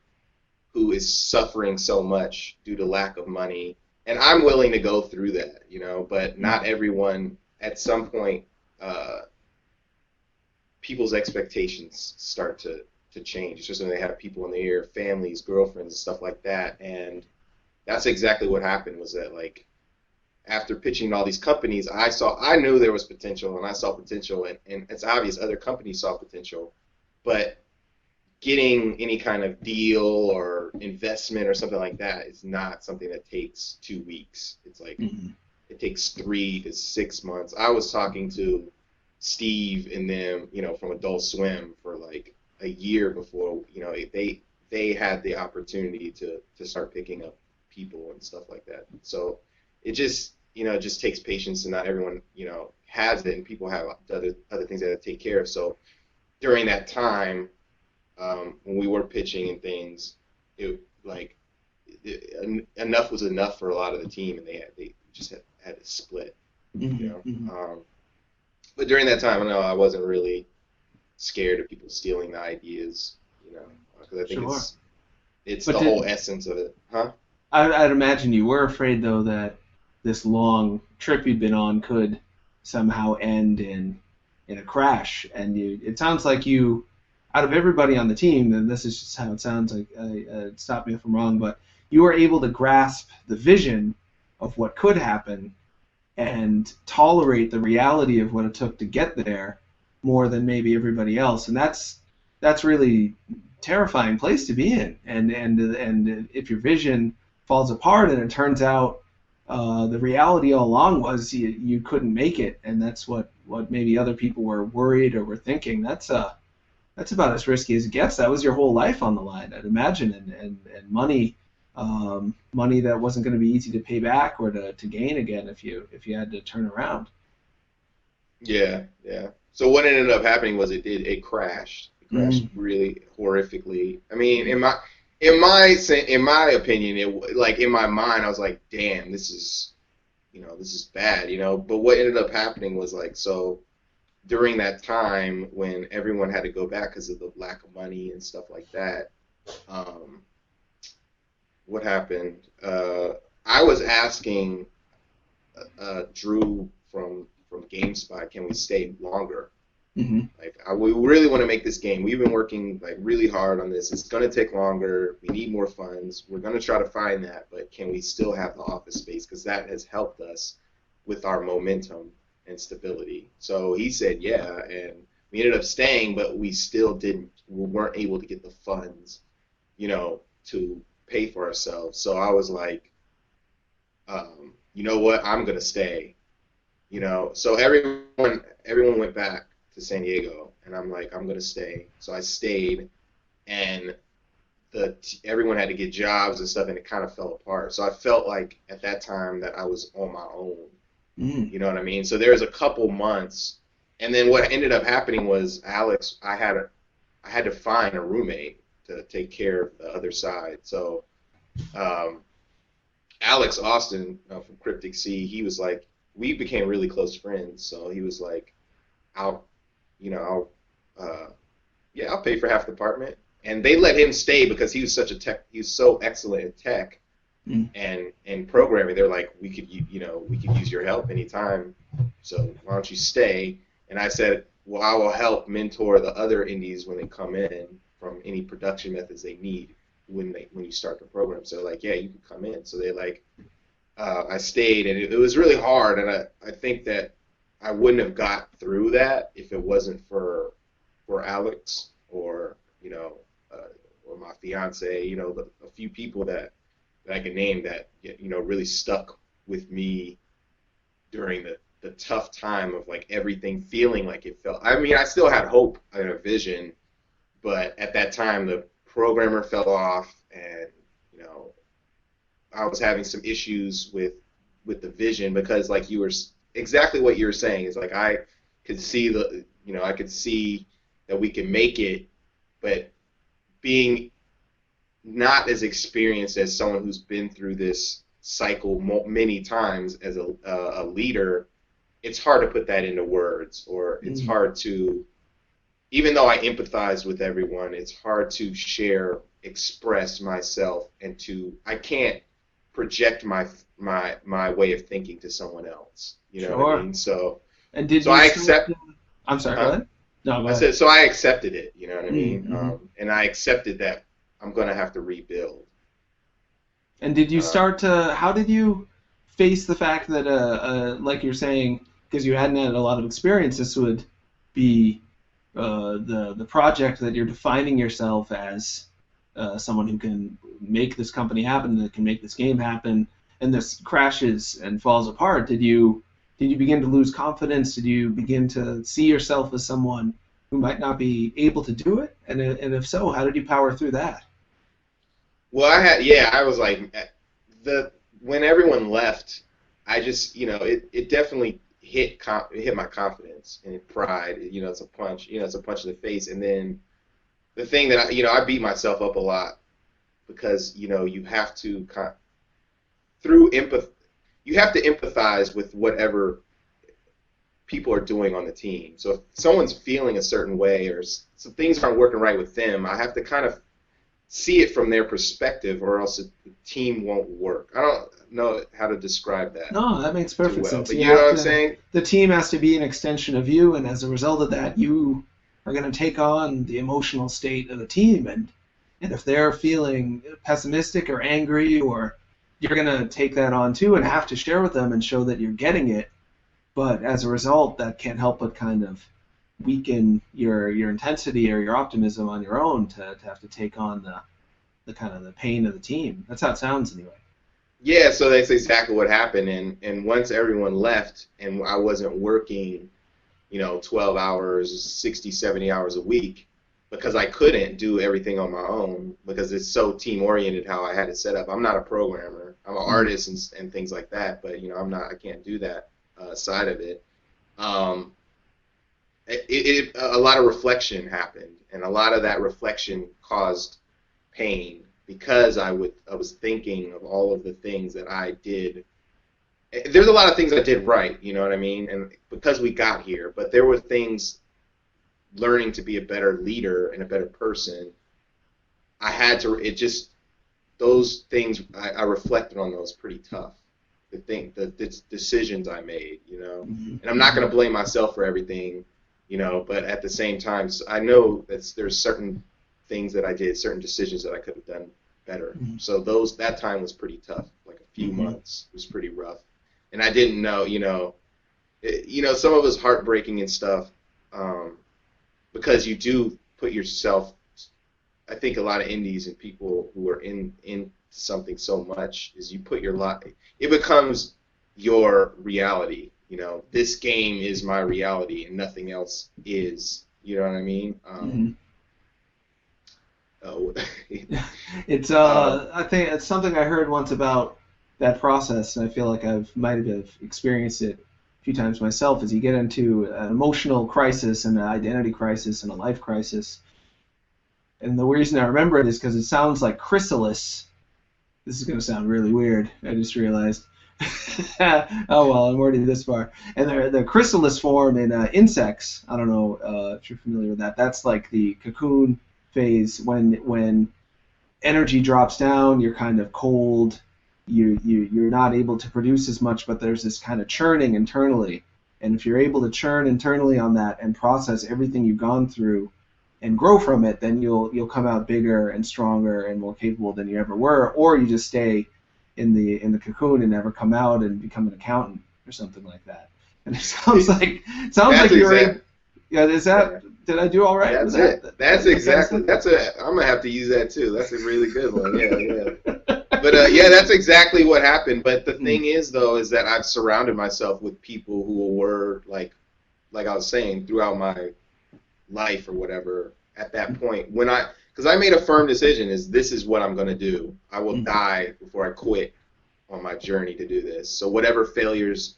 who is suffering so much due to lack of money. And I'm willing to go through that, but not everyone. At some point, people's expectations start to change, especially when they have people in their ear, families, girlfriends, and stuff like that. And that's exactly what happened, was that, like, after pitching to all these companies, I knew there was potential, and I saw potential, and it's obvious other companies saw potential, but getting any kind of deal or investment or something like that is not something that takes 2 weeks. It's like it takes 3 to 6 months. I was talking to Steve and them, from Adult Swim for like a year before, they had the opportunity to start picking up people and stuff like that. So it just, it just takes patience, and not everyone, has it, and people have other things they have to take care of. So during that time, when we were pitching and things, enough was enough for a lot of the team, and they just had to split. But during that time, I wasn't really scared of people stealing the ideas, because I think it's the whole essence of it, huh? I'd imagine you were afraid, though, that this long trip you'd been on could somehow end in a crash, and it sounds like you, out of everybody on the team, and this is just how it sounds, like, stop me if I'm wrong, but you were able to grasp the vision of what could happen and tolerate the reality of what it took to get there more than maybe everybody else, and that's really terrifying place to be in. And if your vision falls apart and it turns out the reality all along was you couldn't make it, and that's what maybe other people were worried or were thinking, that's about as risky as it gets. That was your whole life on the line, I'd imagine, and money that wasn't going to be easy to pay back or to gain again if you had to turn around. Yeah. So what ended up happening was it crashed. It crashed really horrifically. I mean, in my opinion, in my mind, I was like, damn, this is bad, But what ended up happening was, like, so during that time when everyone had to go back because of the lack of money and stuff like that, what happened? I was asking Drew from GameSpot, can we stay longer? Like, we really want to make this game. We've been working like really hard on this. It's going to take longer. We need more funds. We're going to try to find that, but can we still have the office space? Because that has helped us with our momentum and stability. So he said, yeah, and we ended up staying, but we weren't able to get the funds, to pay for ourselves. So I was like, you know what, I'm going to stay, So everyone went back to San Diego, and I'm like, I'm going to stay. So I stayed, and everyone had to get jobs and stuff, and it kind of fell apart. So I felt like at that time that I was on my own. You know what I mean? So there was a couple months, and then what ended up happening was I had to find a roommate, to take care of the other side. So Alex Austin from Cryptic Sea, he was like, we became really close friends. So he was like, I'll pay for half the apartment. And they let him stay because he was so excellent at tech and programming. They're like, we could use your help anytime. So why don't you stay? And I said, well, I will help mentor the other indies when they come in from any production methods they need when you start the program. So like, yeah, you can come in. So they I stayed, and it was really hard. And I think that I wouldn't have got through that if it wasn't for Alex or or my fiance, a few people that I can name that really stuck with me during the tough time of like everything feeling like it felt. I mean, I still had hope and a vision, but at that time the programmer fell off, and I was having some issues with the vision because like exactly what you were saying is like I could see I could see that we can make it, but being not as experienced as someone who's been through this cycle many times as a leader, it's hard to put that into words, or it's hard to, even though I empathize with everyone, it's hard to express myself, and I can't project my way of thinking to someone else. You know what I mean? So, and did so you I accept. I'm sorry. Go ahead. No, go I ahead. said, so I accepted it. You know what I mean? And I accepted that I'm going to have to rebuild. And did you start to? How did you face the fact that, like you're saying, because you hadn't had a lot of experience, this would be the project that you're defining yourself as someone who can make this company happen, that can make this game happen, and this crashes and falls apart. Did you begin to lose confidence? Did you begin to see yourself as someone who might not be able to do it? And if so, how did you power through that? Well, I was like, when everyone left, I just, it definitely hit my confidence and pride. It's a punch, it's a punch in the face. And then the thing that I beat myself up a lot because, you have to through empathy, you have to empathize with whatever people are doing on the team. So if someone's feeling a certain way or some things aren't working right with them, I have to kind of see it from their perspective, or else the team won't work. I don't know how to describe that. No, that makes perfect sense. But you know what I'm saying? The team has to be an extension of you, and as a result of that, you are going to take on the emotional state of the team. And if they're feeling pessimistic or angry, or you're going to take that on too and have to share with them and show that you're getting it. But as a result, that can't help but kind of weaken your intensity or your optimism on your own to have to take on the kind of the pain of the team. That's how it sounds anyway. Yeah, so that's exactly what happened. And once everyone left and I wasn't working, 12 hours, 60, 70 hours a week, because I couldn't do everything on my own because it's so team-oriented how I had it set up. I'm not a programmer. I'm an artist and things like that, but, I can't do that side of it. A lot of reflection happened, and a lot of that reflection caused pain because I was thinking of all of the things that I did. There's a lot of things I did right, you know what I mean, and because we got here, but there were things, learning to be a better leader and a better person, I had to, those things, I reflected on those pretty tough. The decisions I made, and I'm not going to blame myself for everything, but at the same time, I know that there's certain things that I did, certain decisions that I could have done better. So that time was pretty tough, like a few months was pretty rough. And I didn't know, some of it was heartbreaking and stuff, because you do put yourself, I think a lot of indies and people who are in something so much is you put your life, it becomes your reality. This game is my reality and nothing else is. You know what I mean? It's I think it's something I heard once about that process, and I feel like might have experienced it a few times myself. Is you get into an emotional crisis and an identity crisis and a life crisis, And the reason I remember it is because it sounds like chrysalis. This is going to sound really weird. I just realized. Oh well, I'm already this far. And the chrysalis form in insects. I don't know if you're familiar with that. That's like the cocoon phase when energy drops down. You're kind of cold. You're not able to produce as much, but there's this kind of churning internally. And if you're able to churn internally on that and process everything you've gone through and grow from it, then you'll come out bigger and stronger and more capable than you ever were. Or you just stay in the cocoon and never come out and become an accountant or something like that. And it sounds like you're yeah. Is that did I do all right? That's it. That's exactly. I'm gonna have to use that too. That's a really good one. Yeah. But yeah, that's exactly what happened. But the thing is, though, is that I've surrounded myself with people who were like I was saying, throughout my life or whatever. At that point, because I made a firm decision, this is what I'm going to do. I will die before I quit on my journey to do this. So whatever failures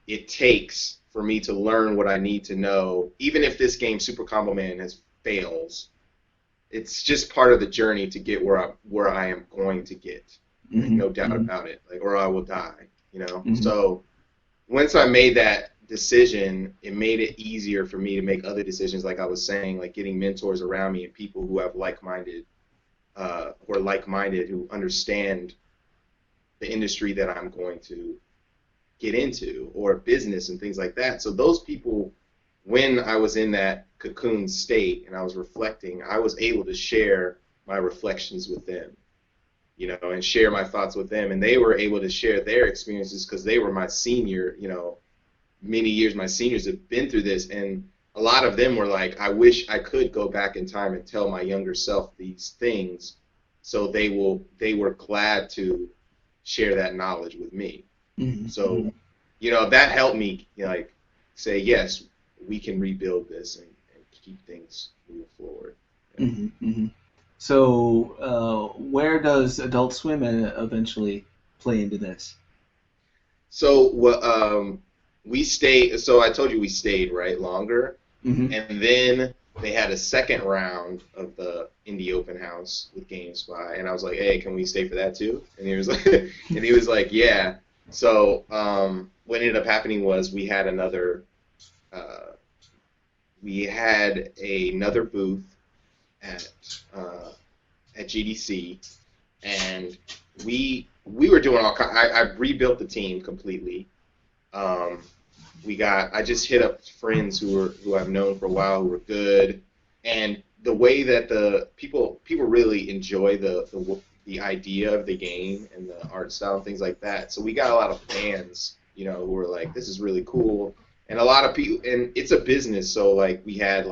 it takes for me to learn what I need to know, even if this game Super Combo Man fails, it's just part of the journey to get where I am going to get. Like, no doubt about it. Like, or I will die. So once I made that decision, it made it easier for me to make other decisions, like I was saying, like getting mentors around me and people who have who understand the industry that I'm going to get into, or business and things like that. So those people, when I was in that cocoon state and I was reflecting, I was able to share my reflections with them, and share my thoughts with them, and they were able to share their experiences because they were my senior, many years my seniors have been through this, and a lot of them were like, I wish I could go back in time and tell my younger self these things, so they were glad to share that knowledge with me. So that helped me say, yes, we can rebuild this and keep things moving forward. So where does Adult Swim eventually play into this? So we stayed. So I told you we stayed longer, and then they had a second round of the Indie Open House with GameSpy, and I was like, "Hey, can we stay for that too?" And he was like, "Yeah." So what ended up happening was we had another booth at GDC, and we were doing all. I rebuilt the team completely. I just hit up friends who I've known for a while who were good, and the way that the people really enjoy the idea of the game and the art style and things like that. So we got a lot of fans, who were like, "This is really cool," and a lot of people, and it's a business, so we had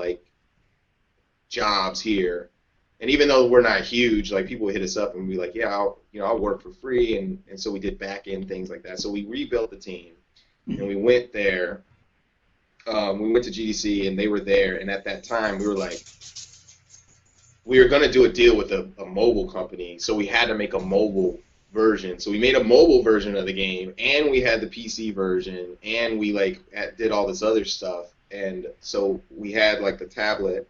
jobs here, and even though we're not huge, people would hit us up and be like, "Yeah, I'll work for free," and so we did back end things like that. So we rebuilt the team. And we went there. We went to GDC, and they were there. And at that time, we were going to do a deal with a mobile company, so we had to make a mobile version. So we made a mobile version of the game, and we had the PC version, and we did all this other stuff. And so we had the tablet,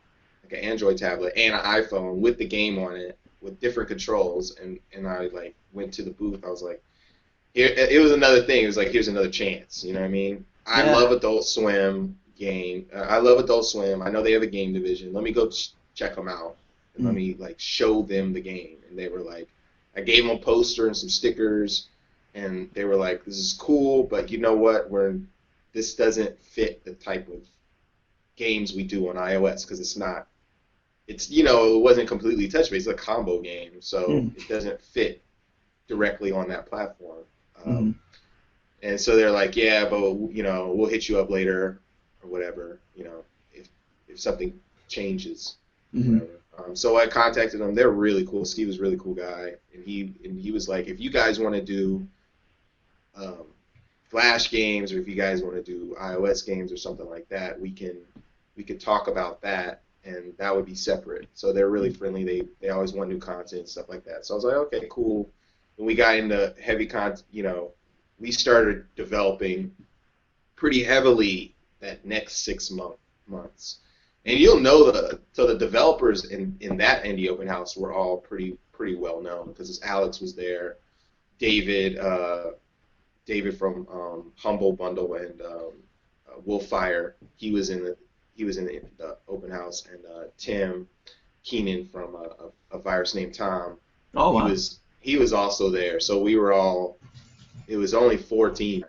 an Android tablet, and an iPhone with the game on it, with different controls. And I went to the booth. I was like, it was another thing. It was here's another chance. You know what I mean? I love Adult Swim game. I love Adult Swim. I know they have a game division. Let me go check them out, and let me show them the game. And they were like, I gave them a poster and some stickers, and they were like, this is cool, but you know what? This doesn't fit the type of games we do on iOS, because it's not. It's it wasn't completely touch based. It's a combo game, so it doesn't fit directly on that platform. And so they're like, yeah, but we'll hit you up later or whatever, if something changes. Whatever. So I contacted them. They're really cool. Steve was a really cool guy, and he was like, if you guys want to do Flash games, or if you guys want to do iOS games or something like that, we could talk about that, and that would be separate. So they're really friendly. They always want new content, stuff like that. So I was like, okay, cool. When we got into heavy content, we started developing pretty heavily that next 6 months. And you'll know the developers in that indie open house were all pretty well known because Alex was there, David David from Humble Bundle and Wolfire, he was in the open house, and Tim Keenan from a virus named Tom. Oh wow. He was also there. So we were all. It was only 14.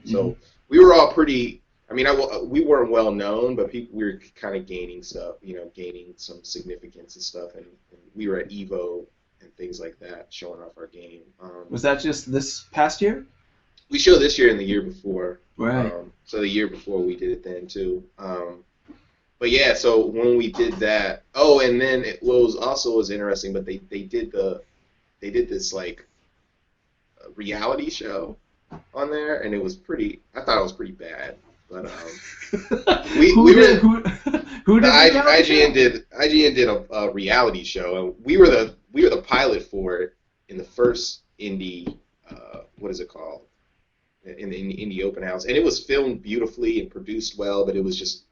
So we were all pretty. I mean, we weren't well known, but we were kind of gaining stuff. Gaining some significance and stuff. And we were at Evo and things like that, showing off our game. Was that just this past year? We showed this year and the year before. Right. So the year before we did it then too. But yeah, so when we did that, and then what was interesting, but they did this like reality show on there, and it was I thought it was pretty bad. But who did IGN did a reality show, and we were the pilot for it in the first indie what is it called? In the indie open house, and it was filmed beautifully and produced well, but it was just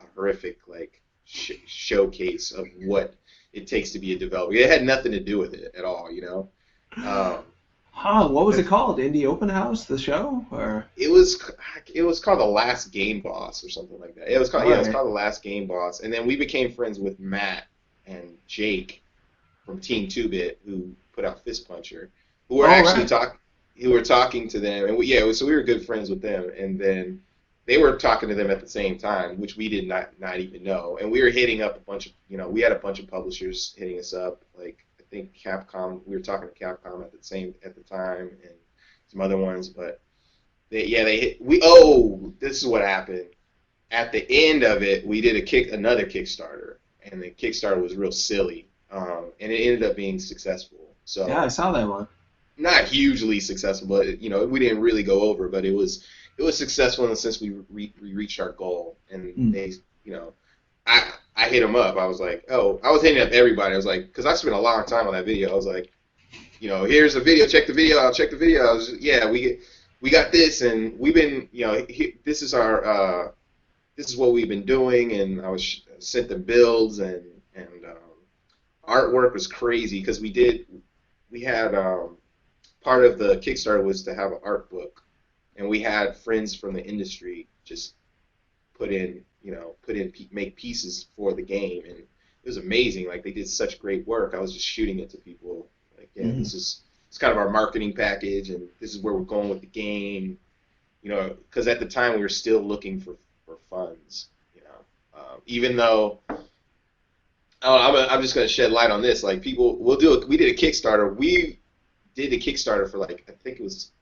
a horrific like showcase of what it takes to be a developer. It had nothing to do with it at all, What was it called? Indie Open House, the show, or it was called The Last Game Boss or something like that. It was called The Last Game Boss, and then we became friends with Matt and Jake from Team 2-Bit, who put out Fist Puncher, who were actually talking to them, and so we were good friends with them, and then they were talking to them at the same time, which we did not even know, and we were hitting up a bunch of, we had a bunch of publishers hitting us up, like I think Capcom, we were talking to Capcom at the time, and some other ones, but this is what happened. At the end of it, we did another Kickstarter, and the Kickstarter was real silly, and it ended up being successful. So yeah, I saw that one. Not hugely successful, but we didn't really go over, but it was successful in the sense we reached our goal, and they, I hit them up. I was like, I was hitting up everybody. I was like, because I spent a long time on that video. I was like, here's the video. Check the video. I'll check the video. I was, we got this, and we've been, this is our, this is what we've been doing, and I was sent them builds, and artwork was crazy because we had part of the Kickstarter was to have an art book, and we had friends from the industry just make pieces for the game, and it was amazing. Like, they did such great work. I was just shooting it to people, like, it's kind of our marketing package, and this is where we're going with the game, because at the time we were still looking for funds, even though. I'm just going to shed light on this. Like, we did a Kickstarter. We did a Kickstarter for, like, I think it was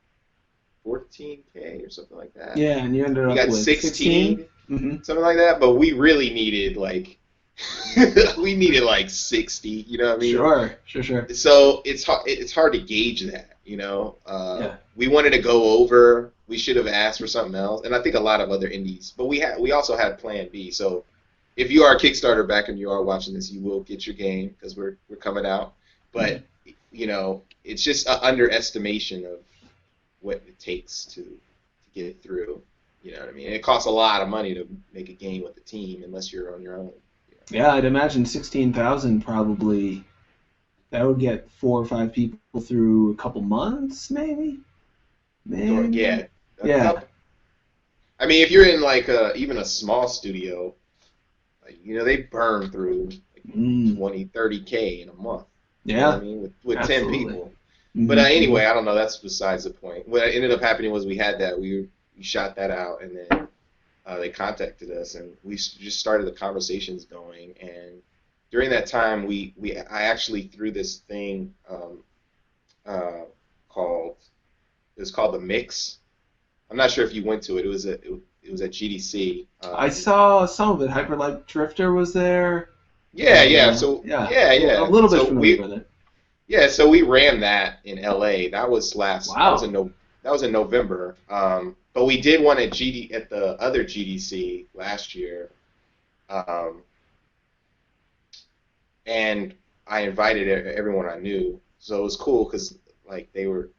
$14K or something like that. Yeah, and you ended up with 16? Something like that. But we really needed, like, we needed, like, 60, you know what I mean? Sure. So it's hard to gauge that, We wanted to go over. We should have asked for something else. And I think a lot of other indies. But we also had Plan B, so if you are a Kickstarter backer and you are watching this, you will get your game because we're coming out. But it's just an underestimation of what it takes to get it through. You know what I mean? And it costs a lot of money to make a game with a team unless you're on your own. Yeah, I'd imagine 16,000 probably. That would get 4 or 5 people through a couple months, maybe. Yeah. Yeah. I mean, if you're in like even a small studio. They burn through like 20, 30K in a month. Yeah. You know what I mean? With 10 people. But anyway, I don't know. That's besides the point. What ended up happening was we had that. We shot that out, and then they contacted us, and we just started the conversations going. And during that time, I actually threw this thing called The Mix. I'm not sure if you went to it. It was at GDC. I saw some of it. Hyperlight Drifter was there. Yeah. So yeah. A little bit familiar with it. Yeah, so we ran that in LA. That was Wow. That was in November. But we did one at the other GDC last year. And I invited everyone I knew. So it was cool because like they were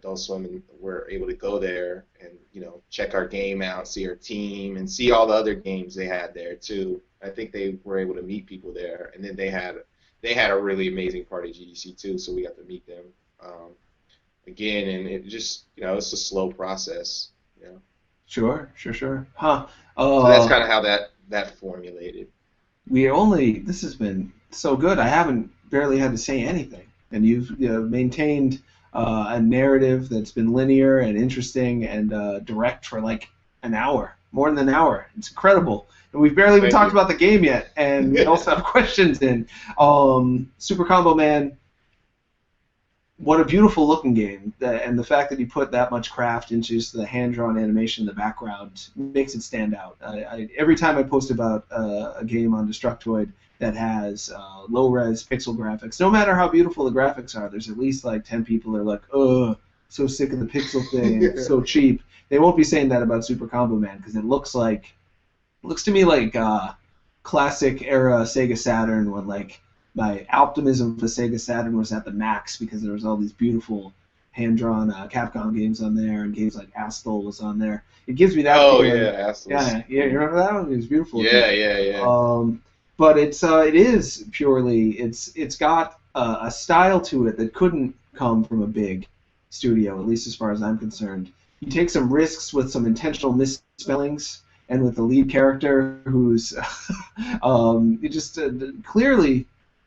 Adult Swim were able to go there and, you know, check our game out, see our team, and see all the other games they had there too. I think they were able to meet people there, and then they had a really amazing party at GDC too, so we got to meet them again, and it just, you know, it's a slow process, you know. Sure. Huh. So that's kind of how that formulated. This has been so good. I haven't barely had to say anything, and you've maintained a narrative that's been linear and interesting and direct for like an hour, more than an hour. It's incredible. And we've barely even talked about the game yet, and we also have questions in. Super Combo Man, what a beautiful looking game, and the fact that you put that much craft into just the hand-drawn animation in the background makes it stand out. Every time I post about a game on Destructoid that has low-res pixel graphics, no matter how beautiful the graphics are, there's at least like 10 people that are like, ugh, so sick of the pixel thing, it's so cheap. They won't be saying that about Super Combo Man, because it looks to me like classic era Sega Saturn, when like my optimism for Sega Saturn was at the max because there was all these beautiful hand-drawn Capcom games on there, and games like Astal was on there. It gives me that feeling. Oh yeah, Astal. Yeah, you remember that one? It was beautiful. Yeah. But it is purely it's got a style to it that couldn't come from a big studio, at least as far as I'm concerned. You take some risks with some intentional misspellings, and with the lead character who's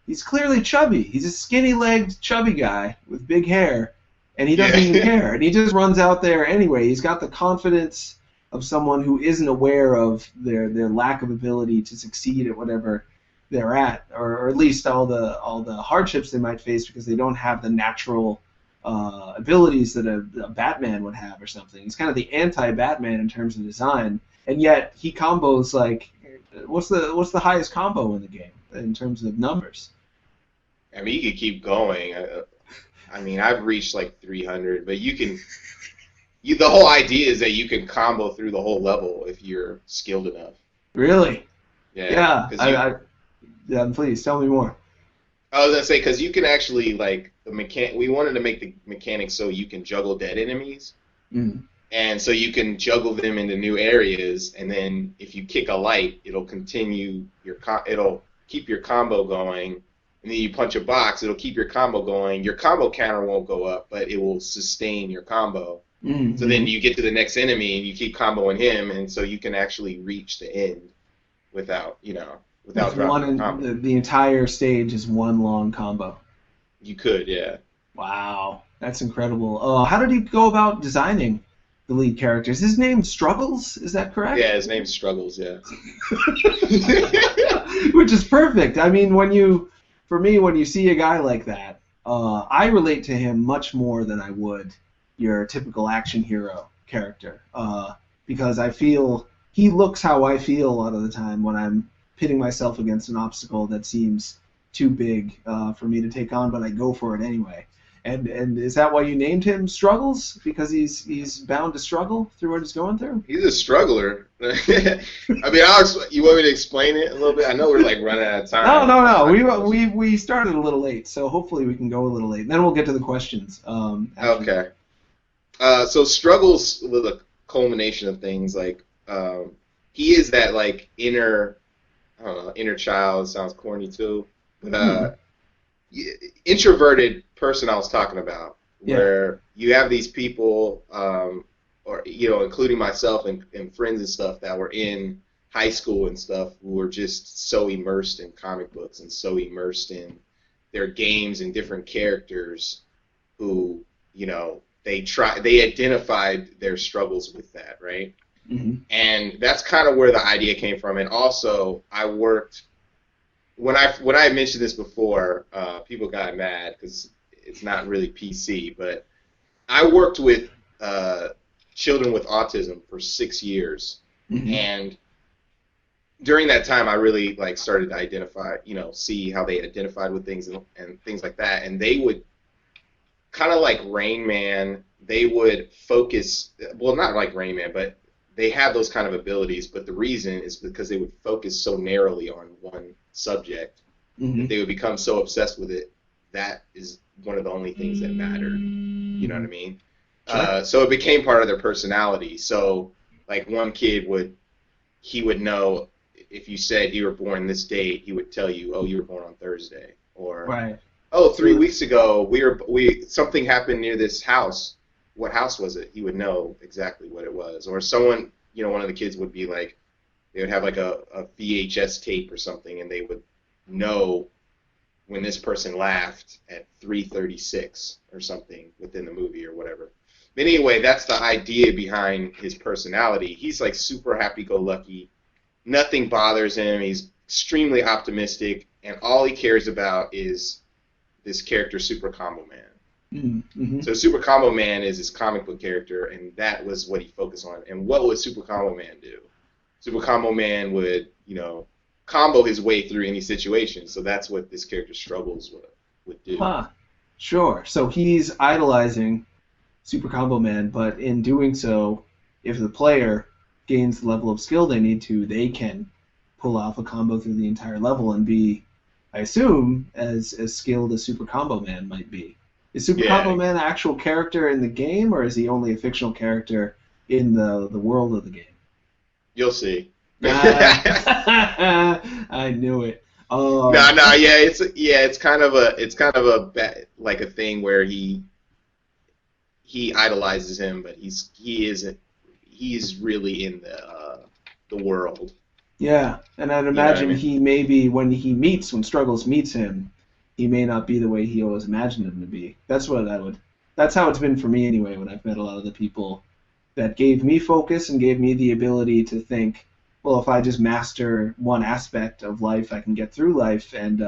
he's clearly chubby. He's a skinny-legged, chubby guy with big hair, and he doesn't even care. And he just runs out there anyway. He's got the confidence of someone who isn't aware of their lack of ability to succeed at whatever they're at, or at least all the hardships they might face because they don't have the natural abilities that a Batman would have or something. He's kind of the anti-Batman in terms of design, and yet he combos like what's the highest combo in the game in terms of numbers? I mean, you could keep going. I mean, I've reached like 300, but you can. The whole idea is that you can combo through the whole level if you're skilled enough. Really? Yeah. Yeah. Please tell me more. I was gonna say, because you can actually like we wanted to make the mechanics so you can juggle dead enemies, and so you can juggle them into new areas, and then if you kick a light, it'll continue it'll keep your combo going, and then you punch a box, it'll keep your combo going. Your combo counter won't go up, but it will sustain your combo. Mm-hmm. So then you get to the next enemy and you keep comboing him, and so you can actually reach the end without dropping combo. The entire stage is one long combo. You could, yeah. Wow, that's incredible. How did he go about designing the lead character? Is his name Struggles? Is that correct? Yeah, his name's Struggles, yeah. Which is perfect. I mean, when you see a guy like that, I relate to him much more than I would your typical action hero character, because I feel he looks how I feel a lot of the time when I'm pitting myself against an obstacle that seems too big for me to take on, but I go for it anyway. And is that why you named him Struggles? Because he's bound to struggle through what he's going through? He's a struggler. I mean, you want me to explain it a little bit? I know we're like running out of time. No. We started a little late, so hopefully we can go a little late. And then we'll get to the questions. Okay. So Struggles was a culmination of things. Like he is that like inner child. Sounds corny too, but introverted person I was talking about, where you have these people, or including myself and friends and stuff that were in high school and stuff, who were just so immersed in comic books and so immersed in their games and different characters, who they identified their struggles with that, right? Mm-hmm. And that's kind of where the idea came from. And also, I worked when I mentioned this before, people got mad because it's not really PC, but I worked with children with autism for 6 years, and during that time, I really started to identify, see how they identified with things and things like that, and they would kind of like Rain Man. They would focus, well, not like Rain Man, but they have those kind of abilities. But the reason is because they would focus so narrowly on one subject that they would become so obsessed with it. That is one of the only things that mattered. You know what I mean? Sure. So it became part of their personality. So like one kid would know if you said you were born this date, he would tell you, oh, you were born on Thursday, or Right. oh, 3 weeks ago we something happened near this house. What house was it? He would know exactly what it was. Or someone, one of the kids would be like, they would have like a VHS tape or something, and they would know when this person laughed at 3:36 or something within the movie or whatever. But anyway, that's the idea behind his personality. He's like super happy-go-lucky. Nothing bothers him. He's extremely optimistic, and all he cares about is this character, Super Combo Man. Mm-hmm. So Super Combo Man is his comic book character, and that was what he focused on. And what would Super Combo Man do? Super Combo Man would, combo his way through any situation. So that's what this character struggles would do. Huh. Sure. So he's idolizing Super Combo Man, but in doing so, if the player gains the level of skill they need to, they can pull off a combo through the entire level and be, I assume, as skilled as Super Combo Man might be. Is Super Combo Man an actual character in the game, or is he only a fictional character in the world of the game? You'll see. I knew it. It's kind of a like a thing where he idolizes him, but he's really in the world. Yeah, and I'd imagine he may be when Struggles meets him, he may not be the way he always imagined him to be. That's how it's been for me anyway when I've met a lot of the people that gave me focus and gave me the ability to think, well, if I just master one aspect of life, I can get through life, and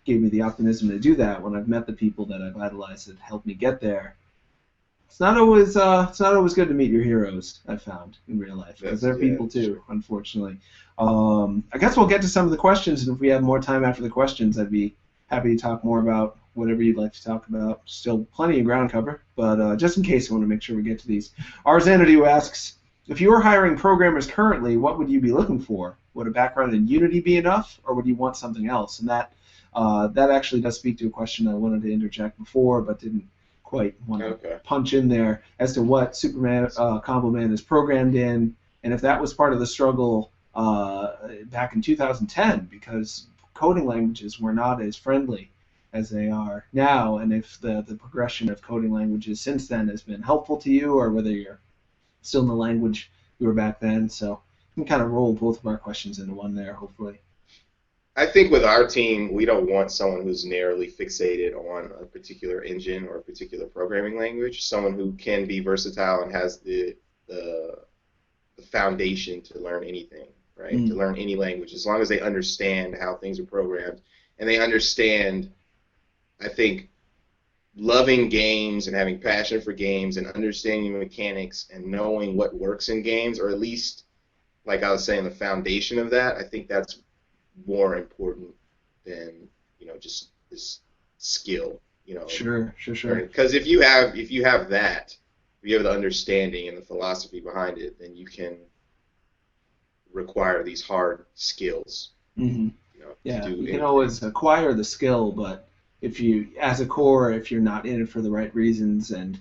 gave me the optimism to do that. When I've met the people that I've idolized that helped me get there, it's not always good to meet your heroes, I've found in real life, because they're people too, unfortunately. I guess we'll get to some of the questions, and if we have more time after the questions, I'd be happy to talk more about whatever you'd like to talk about. Still plenty of ground cover, but just in case, I want to make sure we get to these. Arzanity asks, if you were hiring programmers currently, what would you be looking for? Would a background in Unity be enough, or would you want something else? And that actually does speak to a question I wanted to interject before, but didn't quite want to punch in there as to what Superman Combo Man is programmed in, and if that was part of the struggle back in 2010, because coding languages were not as friendly as they are now, and if the progression of coding languages since then has been helpful to you, or whether you're still in the language you were back then. So we can kind of roll both of our questions into one there, hopefully. I think with our team, we don't want someone who's narrowly fixated on a particular engine or a particular programming language. Someone who can be versatile and has the foundation to learn anything, right? To learn any language, as long as they understand how things are programmed and they understand, I think, loving games and having passion for games and understanding mechanics and knowing what works in games, or at least, like I was saying, the foundation of that. I think that's more important than just this skill. Sure. Because if you have that, if you have the understanding and the philosophy behind it, then you can require these hard skills. Mm-hmm. You can always acquire the skill, but if you're not in it for the right reasons and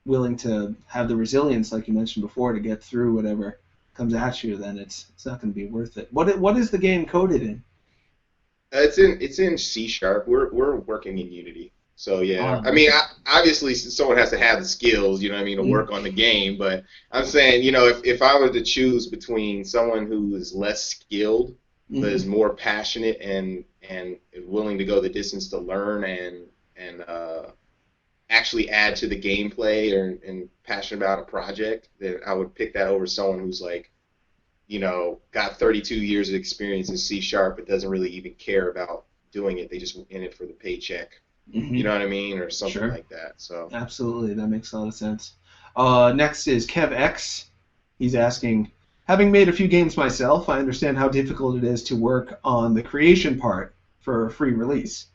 willing to have the resilience, like you mentioned before, to get through whatever comes at you, then it's not going to be worth it. What is the game coded in? It's in C#. We're working in Unity. So yeah, obviously someone has to have the skills, to work on the game. But I'm saying, if I were to choose between someone who is less skilled but is more passionate and is willing to go the distance to learn and actually add to the gameplay and passionate about a project, then I would pick that over someone who's like, got 32 years of experience in C# but doesn't really even care about doing it. They just in it for the paycheck. You know what I mean? Or something like that. So absolutely, that makes a lot of sense. Next is Kev X. He's asking, having made a few games myself, I understand how difficult it is to work on the creation part for a free release.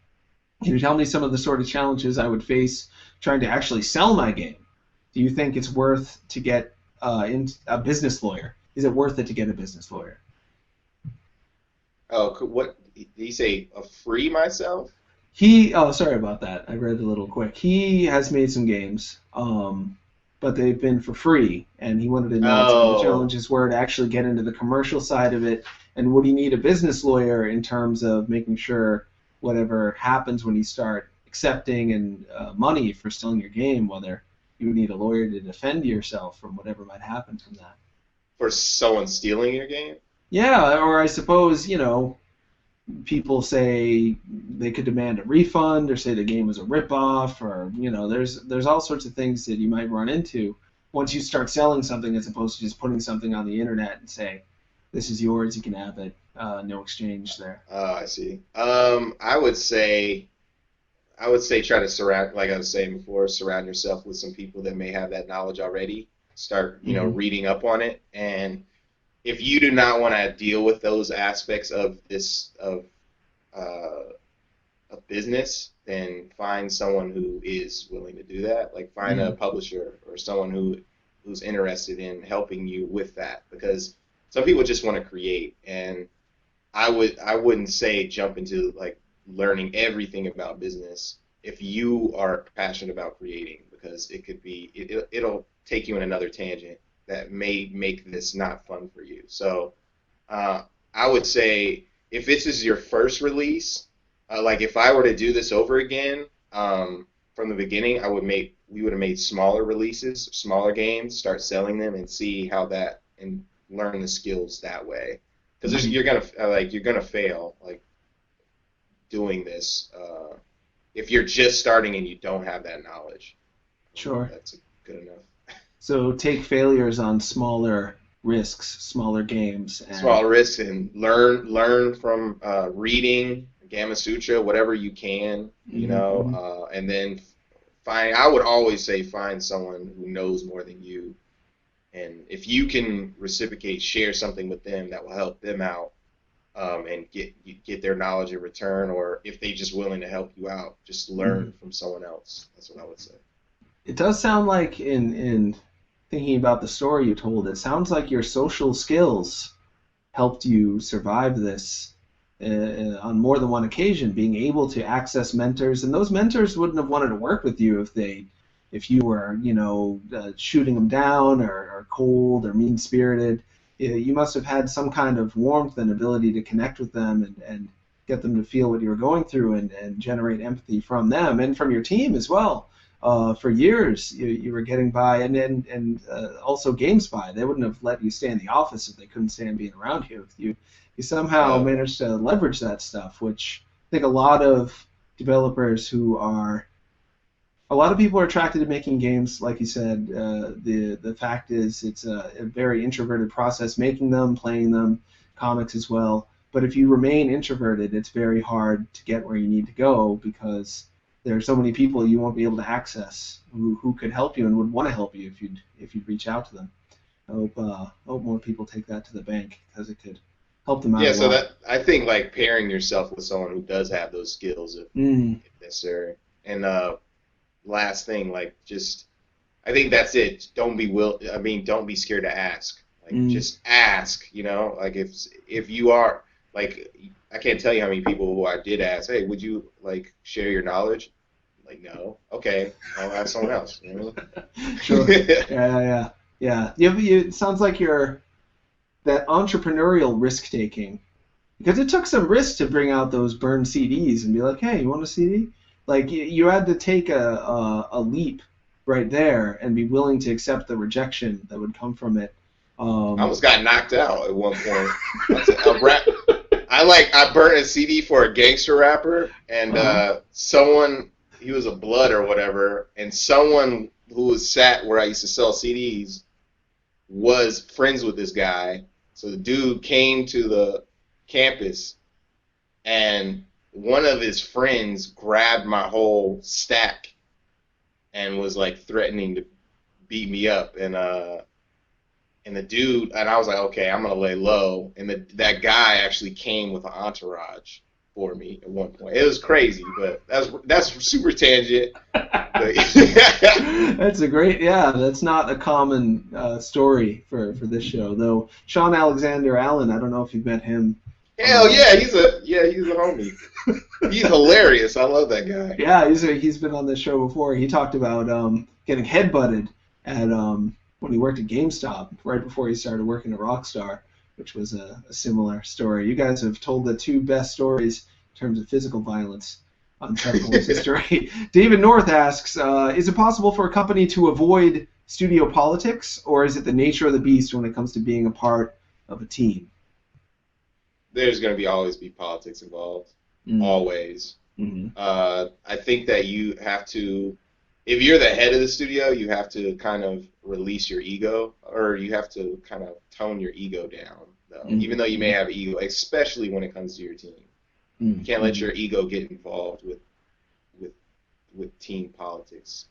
Can you tell me some of the sort of challenges I would face trying to actually sell my game? Do you think it's worth to get a business lawyer? Is it worth it to get a business lawyer? Oh, what did he say? A free myself? Sorry about that. I read a little quick. He has made some games, but they've been for free, and he wanted to know what the challenges were to actually get into the commercial side of it, and would he need a business lawyer in terms of making sure whatever happens when you start accepting and money for selling your game, whether you would need a lawyer to defend yourself from whatever might happen from that. For someone stealing your game? Yeah, or I suppose, people say they could demand a refund or say the game was a ripoff, or there's all sorts of things that you might run into once you start selling something as opposed to just putting something on the internet and say, this is yours, you can have it, no exchange there. I see. I would say try to surround, like I was saying before, surround yourself with some people that may have that knowledge already. Start, reading up on it, and if you do not want to deal with those aspects of a business, then find someone who is willing to do that. Like find a publisher or someone who's interested in helping you with that, because some people just want to create, and I wouldn't say jump into like learning everything about business if you are passionate about creating, because it'll take you in another tangent that may make this not fun for you. So I would say if this is your first release, like if I were to do this over again from the beginning, we would have made smaller releases, smaller games, start selling them, and see how that, and learn the skills that way. Because you're gonna fail like doing this if you're just starting and you don't have that knowledge. Sure. That's good enough. So take failures on smaller risks, smaller games. Smaller risks, and learn from reading Gamma Sutra, whatever you can, and then I would always say find someone who knows more than you. And if you can reciprocate, share something with them that will help them out, and get their knowledge in return, or if they're just willing to help you out, just learn from someone else. That's what I would say. It does sound like, in thinking about the story you told, it sounds like your social skills helped you survive this on more than one occasion, being able to access mentors, and those mentors wouldn't have wanted to work with you if you were, shooting them down or cold or mean-spirited. You must have had some kind of warmth and ability to connect with them and get them to feel what you were going through and generate empathy from them and from your team as well. For years, you were getting by, and also GameSpy. They wouldn't have let you stay in the office if they couldn't stand being around you. You somehow managed to leverage that stuff, which I think a lot of developers a lot of people are attracted to making games, like you said. The fact is it's a very introverted process, making them, playing them, comics as well. But if you remain introverted, it's very hard to get where you need to go, because there are so many people you won't be able to access who could help you and would want to help you if you'd reach out to them. I hope more people take that to the bank, because it could help them out. Yeah, so that I think like pairing yourself with someone who does have those skills if necessary. And last thing, like I think that's it. Don't be scared to ask. Like just ask. Like if you are, like, I can't tell you how many people who I did ask, hey, would you like share your knowledge? Like, no. Okay, I'll ask someone else. Sure. Yeah. It sounds like you're that entrepreneurial risk taking, because it took some risk to bring out those burned CDs and be like, hey, you want a CD? Like you had to take a leap right there and be willing to accept the rejection that would come from it. I almost got knocked out at one point. I burnt a CD for a gangster rapper, and someone, he was a blood or whatever, and someone who was sat where I used to sell CDs was friends with this guy. So the dude came to the campus, and one of his friends grabbed my whole stack and was like threatening to beat me up, and the dude, and I was like, okay, I'm gonna lay low, and that guy actually came with an entourage for me at one point. It was crazy, but that's super tangent. That's that's not a common story for this show, though. Sean Alexander Allen, I don't know if you've met him. Hell yeah, he's a homie. He's hilarious. I love that guy. Yeah, he's been on the show before. He talked about getting headbutted at when he worked at GameStop right before he started working at Rockstar, which was a similar story. You guys have told the two best stories in terms of physical violence on Tech history. David North asks, is it possible for a company to avoid studio politics, or is it the nature of the beast when it comes to being a part of a team? There's going to always be politics involved. Always. Mm-hmm. I think that you have to, if you're the head of the studio, you have to kind of release your ego, or you have to kind of tone your ego down, though. Even though you may have ego, especially when it comes to your team. You can't let your ego get involved with team politics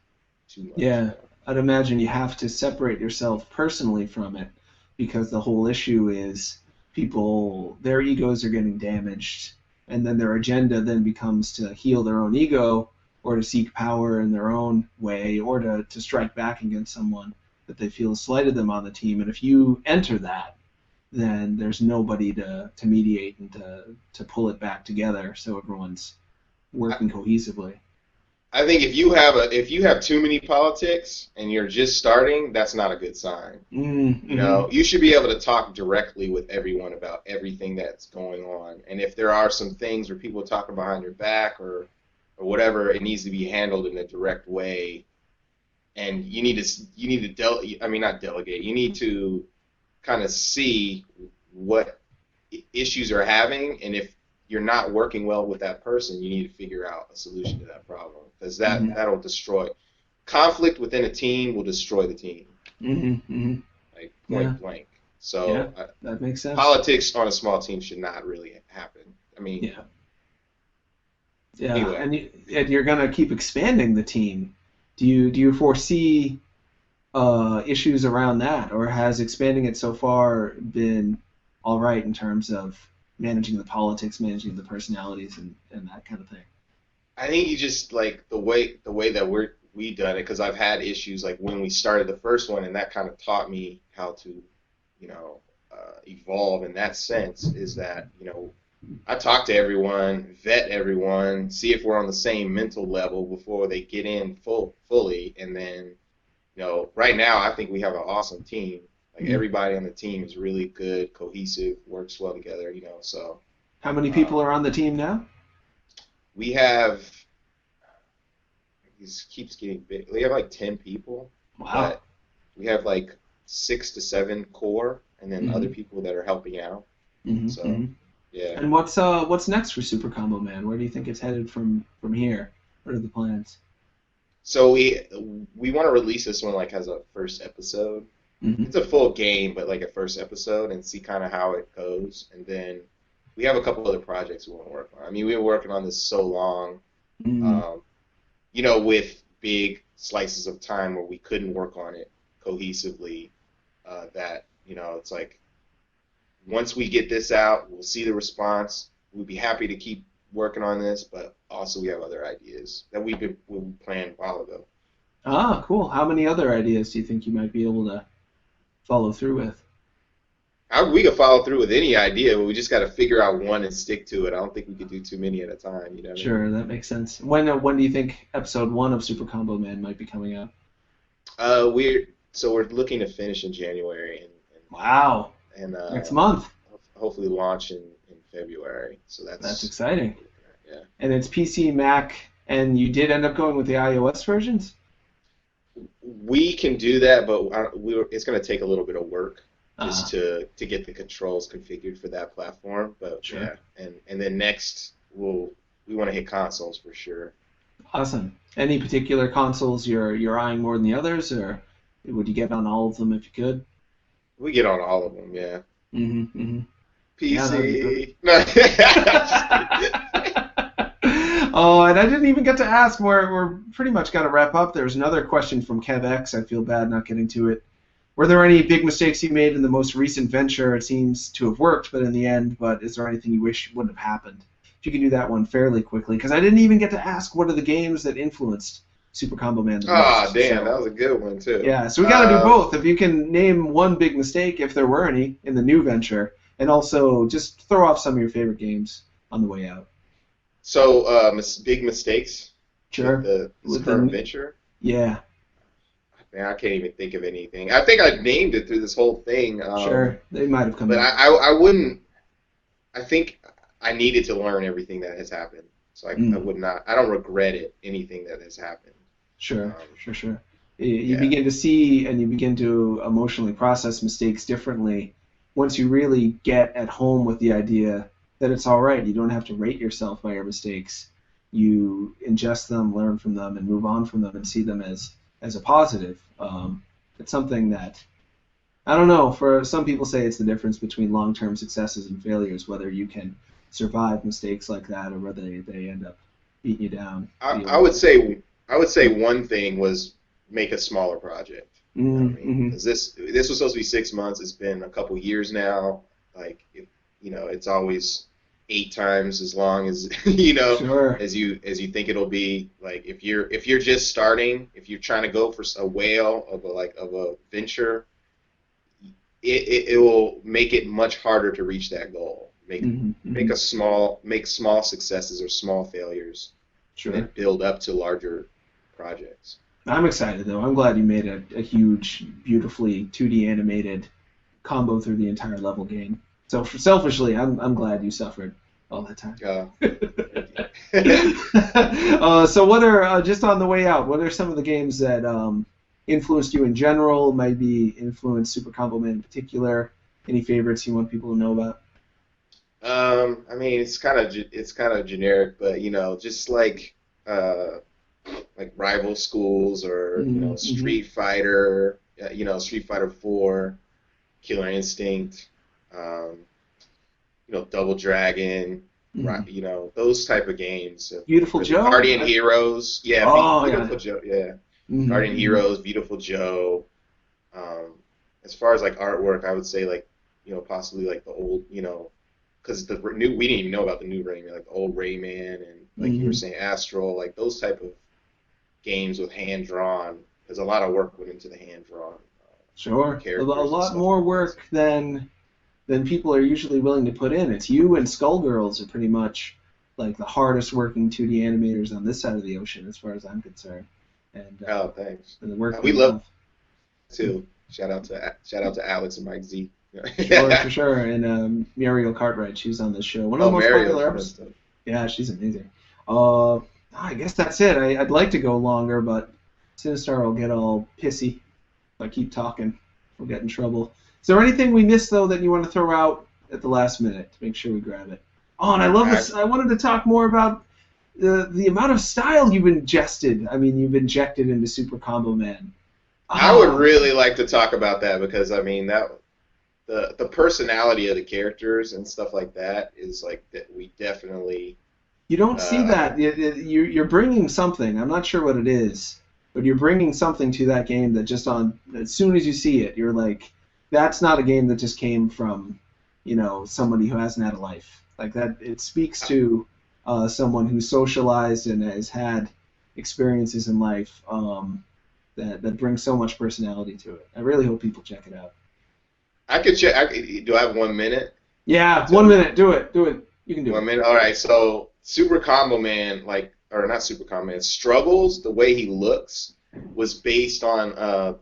too much. Yeah, I'd imagine you have to separate yourself personally from it, because the whole issue is people, their egos are getting damaged, and then their agenda then becomes to heal their own ego, or to seek power in their own way, or to strike back against someone that they feel slighted them on the team. And if you enter that, then there's nobody to mediate and to pull it back together so everyone's working cohesively. I think if you have too many politics and you're just starting, that's not a good sign. Mm-hmm. You know, you should be able to talk directly with everyone about everything that's going on. And if there are some things where people are talking behind your back or whatever, it needs to be handled in a direct way. And you need to not delegate. You need to kind of see what issues are having, and if you're not working well with that person, you need to figure out a solution to that problem, because that'll destroy. Conflict within a team will destroy the team, like point blank. So that makes sense. Politics on a small team should not really happen. I mean, anyway. And you're gonna keep expanding the team. Do you foresee issues around that, or has expanding it so far been all right in terms of managing the politics, managing the personalities, and that kind of thing? I think you just, like, the way that we done it, because I've had issues like when we started the first one, and that kind of taught me how to, evolve in that sense, is that, I talk to everyone, vet everyone, see if we're on the same mental level before they get in fully, and then, right now I think we have an awesome team. Like, everybody on the team is really good, cohesive, works well together, so. How many people are on the team now? We have, it keeps getting big. We have like 10 people. Wow. But we have like 6 to 7 core, and then other people that are helping out. So, yeah. And what's next for Super Combo Man? Where do you think it's headed from here? What are the plans? So we want to release this one like as a first episode. It's a full game, but like a first episode, and see kind of how it goes. And then we have a couple other projects we want to work on. I mean, we've been working on this so long, with big slices of time where we couldn't work on it cohesively, that, it's like, once we get this out, we'll see the response. We'd be happy to keep working on this, but also we have other ideas that we planned a while ago. Ah, cool. How many other ideas do you think you might be able to follow through with? We could follow through with any idea, but we just got to figure out one and stick to it. I don't think we could do too many at a time. Sure, that makes sense. When do you think episode 1 of Super Combo Man might be coming out? We're looking to finish in January. Wow. And next month. Hopefully launch in February. So that's exciting. Yeah. And it's PC, Mac, and you did end up going with the iOS versions? We can do that, but it's going to take a little bit of work just to get the controls configured for that platform. But sure. Yeah, and then next we want to hit consoles for sure. Awesome. Any particular consoles you're eyeing more than the others, or would you get on all of them if you could? We get on all of them, yeah. PC. Oh, and I didn't even get to ask. We're pretty much got to wrap up. There's another question from KevX. I feel bad not getting to it. Were there any big mistakes you made in the most recent venture? It seems to have worked, but in the end, is there anything you wish wouldn't have happened? If you could do that one fairly quickly, because I didn't even get to ask what are the games that influenced Super Combo Man the most. Oh, damn, that was a good one, too. Yeah, so we got to do both. If you can name one big mistake, if there were any, in the new venture, and also just throw off some of your favorite games on the way out. So, big mistakes? Sure. With the current venture? Yeah. Man, I can't even think of anything. I think I named it through this whole thing. Sure, they might have come But up. I wouldn't. I think I needed to learn everything that has happened. So I would not. I don't regret it. Anything that has happened. Sure. You Yeah. begin to see and you begin to emotionally process mistakes differently once you really get at home with the idea that it's all right. You don't have to rate yourself by your mistakes. You ingest them, learn from them, and move on from them and see them as a positive. It's something that, I don't know, for some people say it's the difference between long-term successes and failures, whether you can survive mistakes like that or whether they end up beating you down. I would say one thing was make a smaller project. You know what I mean? 'Cause this was supposed to be 6 months. It's been a couple years now. Like, it's always 8 times as long as Sure. as you think it'll be. Like, if you're just starting, if you're trying to go for a whale of a venture, it will make it much harder to reach that goal. Make small successes or small failures, Sure. and build up to larger projects. I'm excited, though. I'm glad you made a huge, beautifully 2D animated combo through the entire level game. So selfishly, I'm glad you suffered all that time. So what are, just on the way out, what are some of the games that influenced you in general, maybe influenced Super Combo Man in particular? Any favorites you want people to know about? I mean, it's kind of generic, but just like rival schools or Street Fighter, Street Fighter 4, Killer Instinct, Double Dragon, those type of games. Beautiful Joe, Guardian Heroes, yeah, Beautiful Joe, yeah, Guardian Heroes, Beautiful Joe. As far as like artwork, I would say possibly like the old, because we didn't even know about the new Rayman, like the old Rayman and like you were saying, Astral, like those type of games with hand drawn. There's a lot of work went into the hand drawn. Sure, a lot more work than people are usually willing to put in. It's you and Skullgirls are pretty much like the hardest working 2D animators on this side of the ocean, as far as I'm concerned. And thanks. And the work we love too. Shout out to Alex and Mike Z. For sure. And Muriel Cartwright, she was on this show. One of the most popular episodes. Yeah, she's amazing. I guess that's it. I'd like to go longer, but Sinistar will get all pissy if I keep talking. We'll get in trouble. Is there anything we missed, though, that you want to throw out at the last minute to make sure we grab it? Oh, and I love this. I wanted to talk more about the amount of style you've ingested. I mean, you've injected into Super Combo Man. I would really like to talk about that because, I mean, the personality of the characters and stuff like that is like that we definitely... You don't see that. You're bringing something. I'm not sure what it is, but you're bringing something to that game that just as soon as you see it, you're like, that's not a game that just came from, somebody who hasn't had a life. Like that, it speaks to someone who's socialized and has had experiences in life that bring so much personality to it. I really hope people check it out. I could check. Do I have 1 minute? Yeah, 1 minute. Do it. You can do it. 1 minute. All right. So Super Combo Man, or not Super Combo Man, Struggles. The way he looks was based on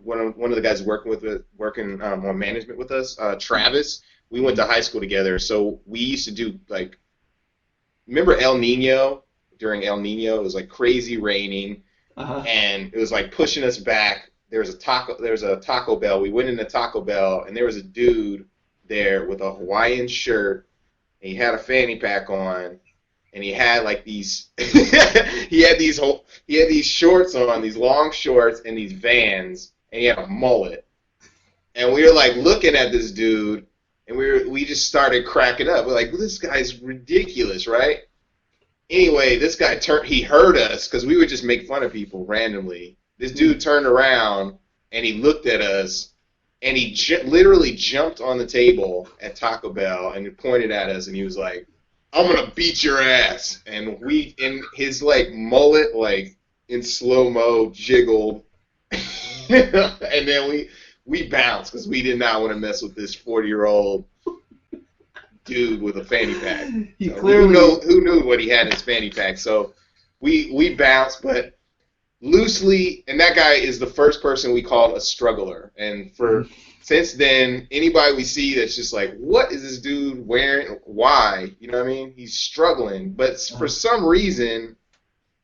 one of the guys working on management with us, Travis. We went to high school together, so we used to do remember El Nino? During El Nino, it was like crazy raining, and it was like pushing us back. There was a Taco Bell. We went into Taco Bell, and there was a dude there with a Hawaiian shirt, and he had a fanny pack on, and he had like these he had these shorts on, these long shorts and these Vans, and he had a mullet. And we were like looking at this dude, and we just started cracking up. We're like, this guy's ridiculous, right? Anyway, this guy he heard us because we would just make fun of people randomly. This dude turned around and he looked at us, and he literally jumped on the table at Taco Bell and he pointed at us, and he was like, "I'm gonna beat your ass!" And his mullet in slow mo jiggled, and then we bounced because we did not want to mess with this 40-year-old dude with a fanny pack. Who knew what he had in his fanny pack? So we bounced, but loosely, and that guy is the first person we called a struggler. And since then, anybody we see that's just like, what is this dude wearing? Why? You know what I mean? He's struggling, but for some reason,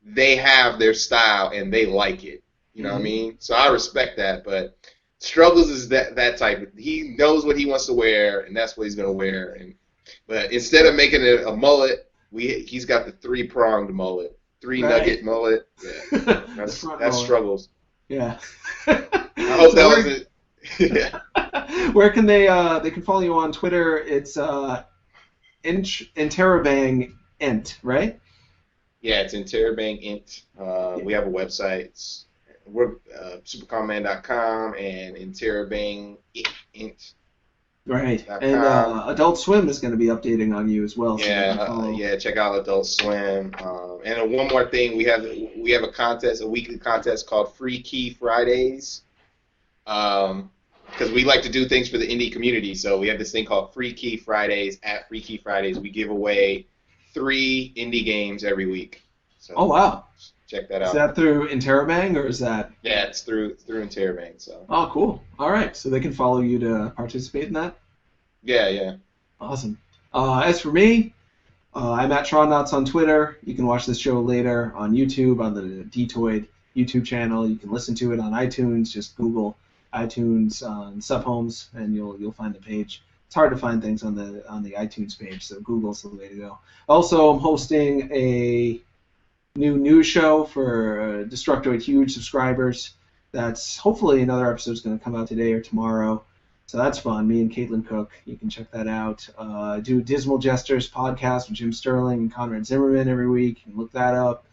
they have their style and they like it. You know what I mean? So I respect that, but Struggles is that type. He knows what he wants to wear, and that's what he's gonna wear. But instead of making it a mullet, he's got the 3-pronged mullet, nugget mullet. Yeah, that's Struggles. Yeah. I hope that was it. Yeah. Where can they can follow you on Twitter? It's Interabang int, right? Yeah, it's Interabang int. We have a website. We're supercomman.com and Interabang int. Right, and Adult Swim is going to be updating on you as well. So check out Adult Swim. And one more thing, we have a contest, a weekly contest called Free Key Fridays. Because we like to do things for the indie community, so we have this thing called Free Key Fridays. At Free Key Fridays, we give away 3 indie games every week. So, oh wow! Check that out. Is that through Interabang or is that? Yeah, it's through Interabang. So. Oh, cool. All right, so they can follow you to participate in that. Yeah. Awesome. As for me, I'm at Tronauts on Twitter. You can watch this show later on YouTube on the Detoid YouTube channel. You can listen to it on iTunes. Just Google iTunes on Holmes, and you'll find the page. It's hard to find things on the iTunes page, so Google's the way to go. Also, I'm hosting a new news show for Destructoid huge subscribers. That's hopefully another episode's going to come out today or tomorrow. So that's fun. Me and Caitlin Cook. You can check that out. I do Dismal Jesters podcast with Jim Sterling and Conrad Zimmerman every week. You can look that up.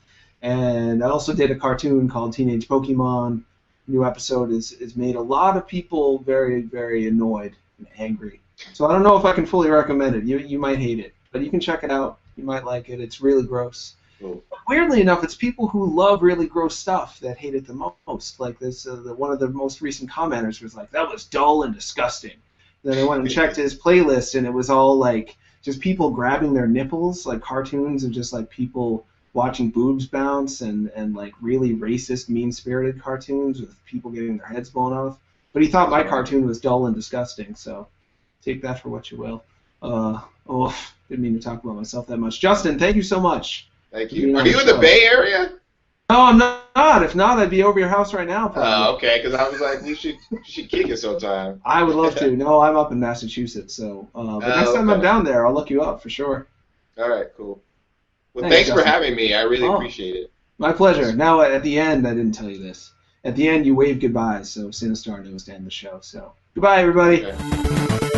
And I also did a cartoon called Teenage Pokemon. New episode is made a lot of people very, very annoyed and angry. So I don't know if I can fully recommend it. You might hate it, but you can check it out. You might like it. It's really gross. Cool. Weirdly enough, it's people who love really gross stuff that hate it the most. Like this, one of the most recent commenters was like, "That was dull and disgusting." Then I went and checked his playlist, and it was all like just people grabbing their nipples, like cartoons of just like people watching boobs bounce, and like really racist, mean-spirited cartoons with people getting their heads blown off. But he thought my cartoon was dull and disgusting, so take that for what you will. Didn't mean to talk about myself that much. Justin, thank you so much. Thank you. Are you in the Bay Area? No, I'm not. If not, I'd be over your house right now. Oh, okay. Because I was like, we should kick it sometime. I would love to. No, I'm up in Massachusetts, so but next time I'm down there, I'll look you up for sure. All right, cool. Well, thanks for having me. I really appreciate it. My pleasure. Now, at the end, I didn't tell you this. At the end, you wave goodbyes, so Sinistar knows to end the show. So, goodbye, everybody. Okay.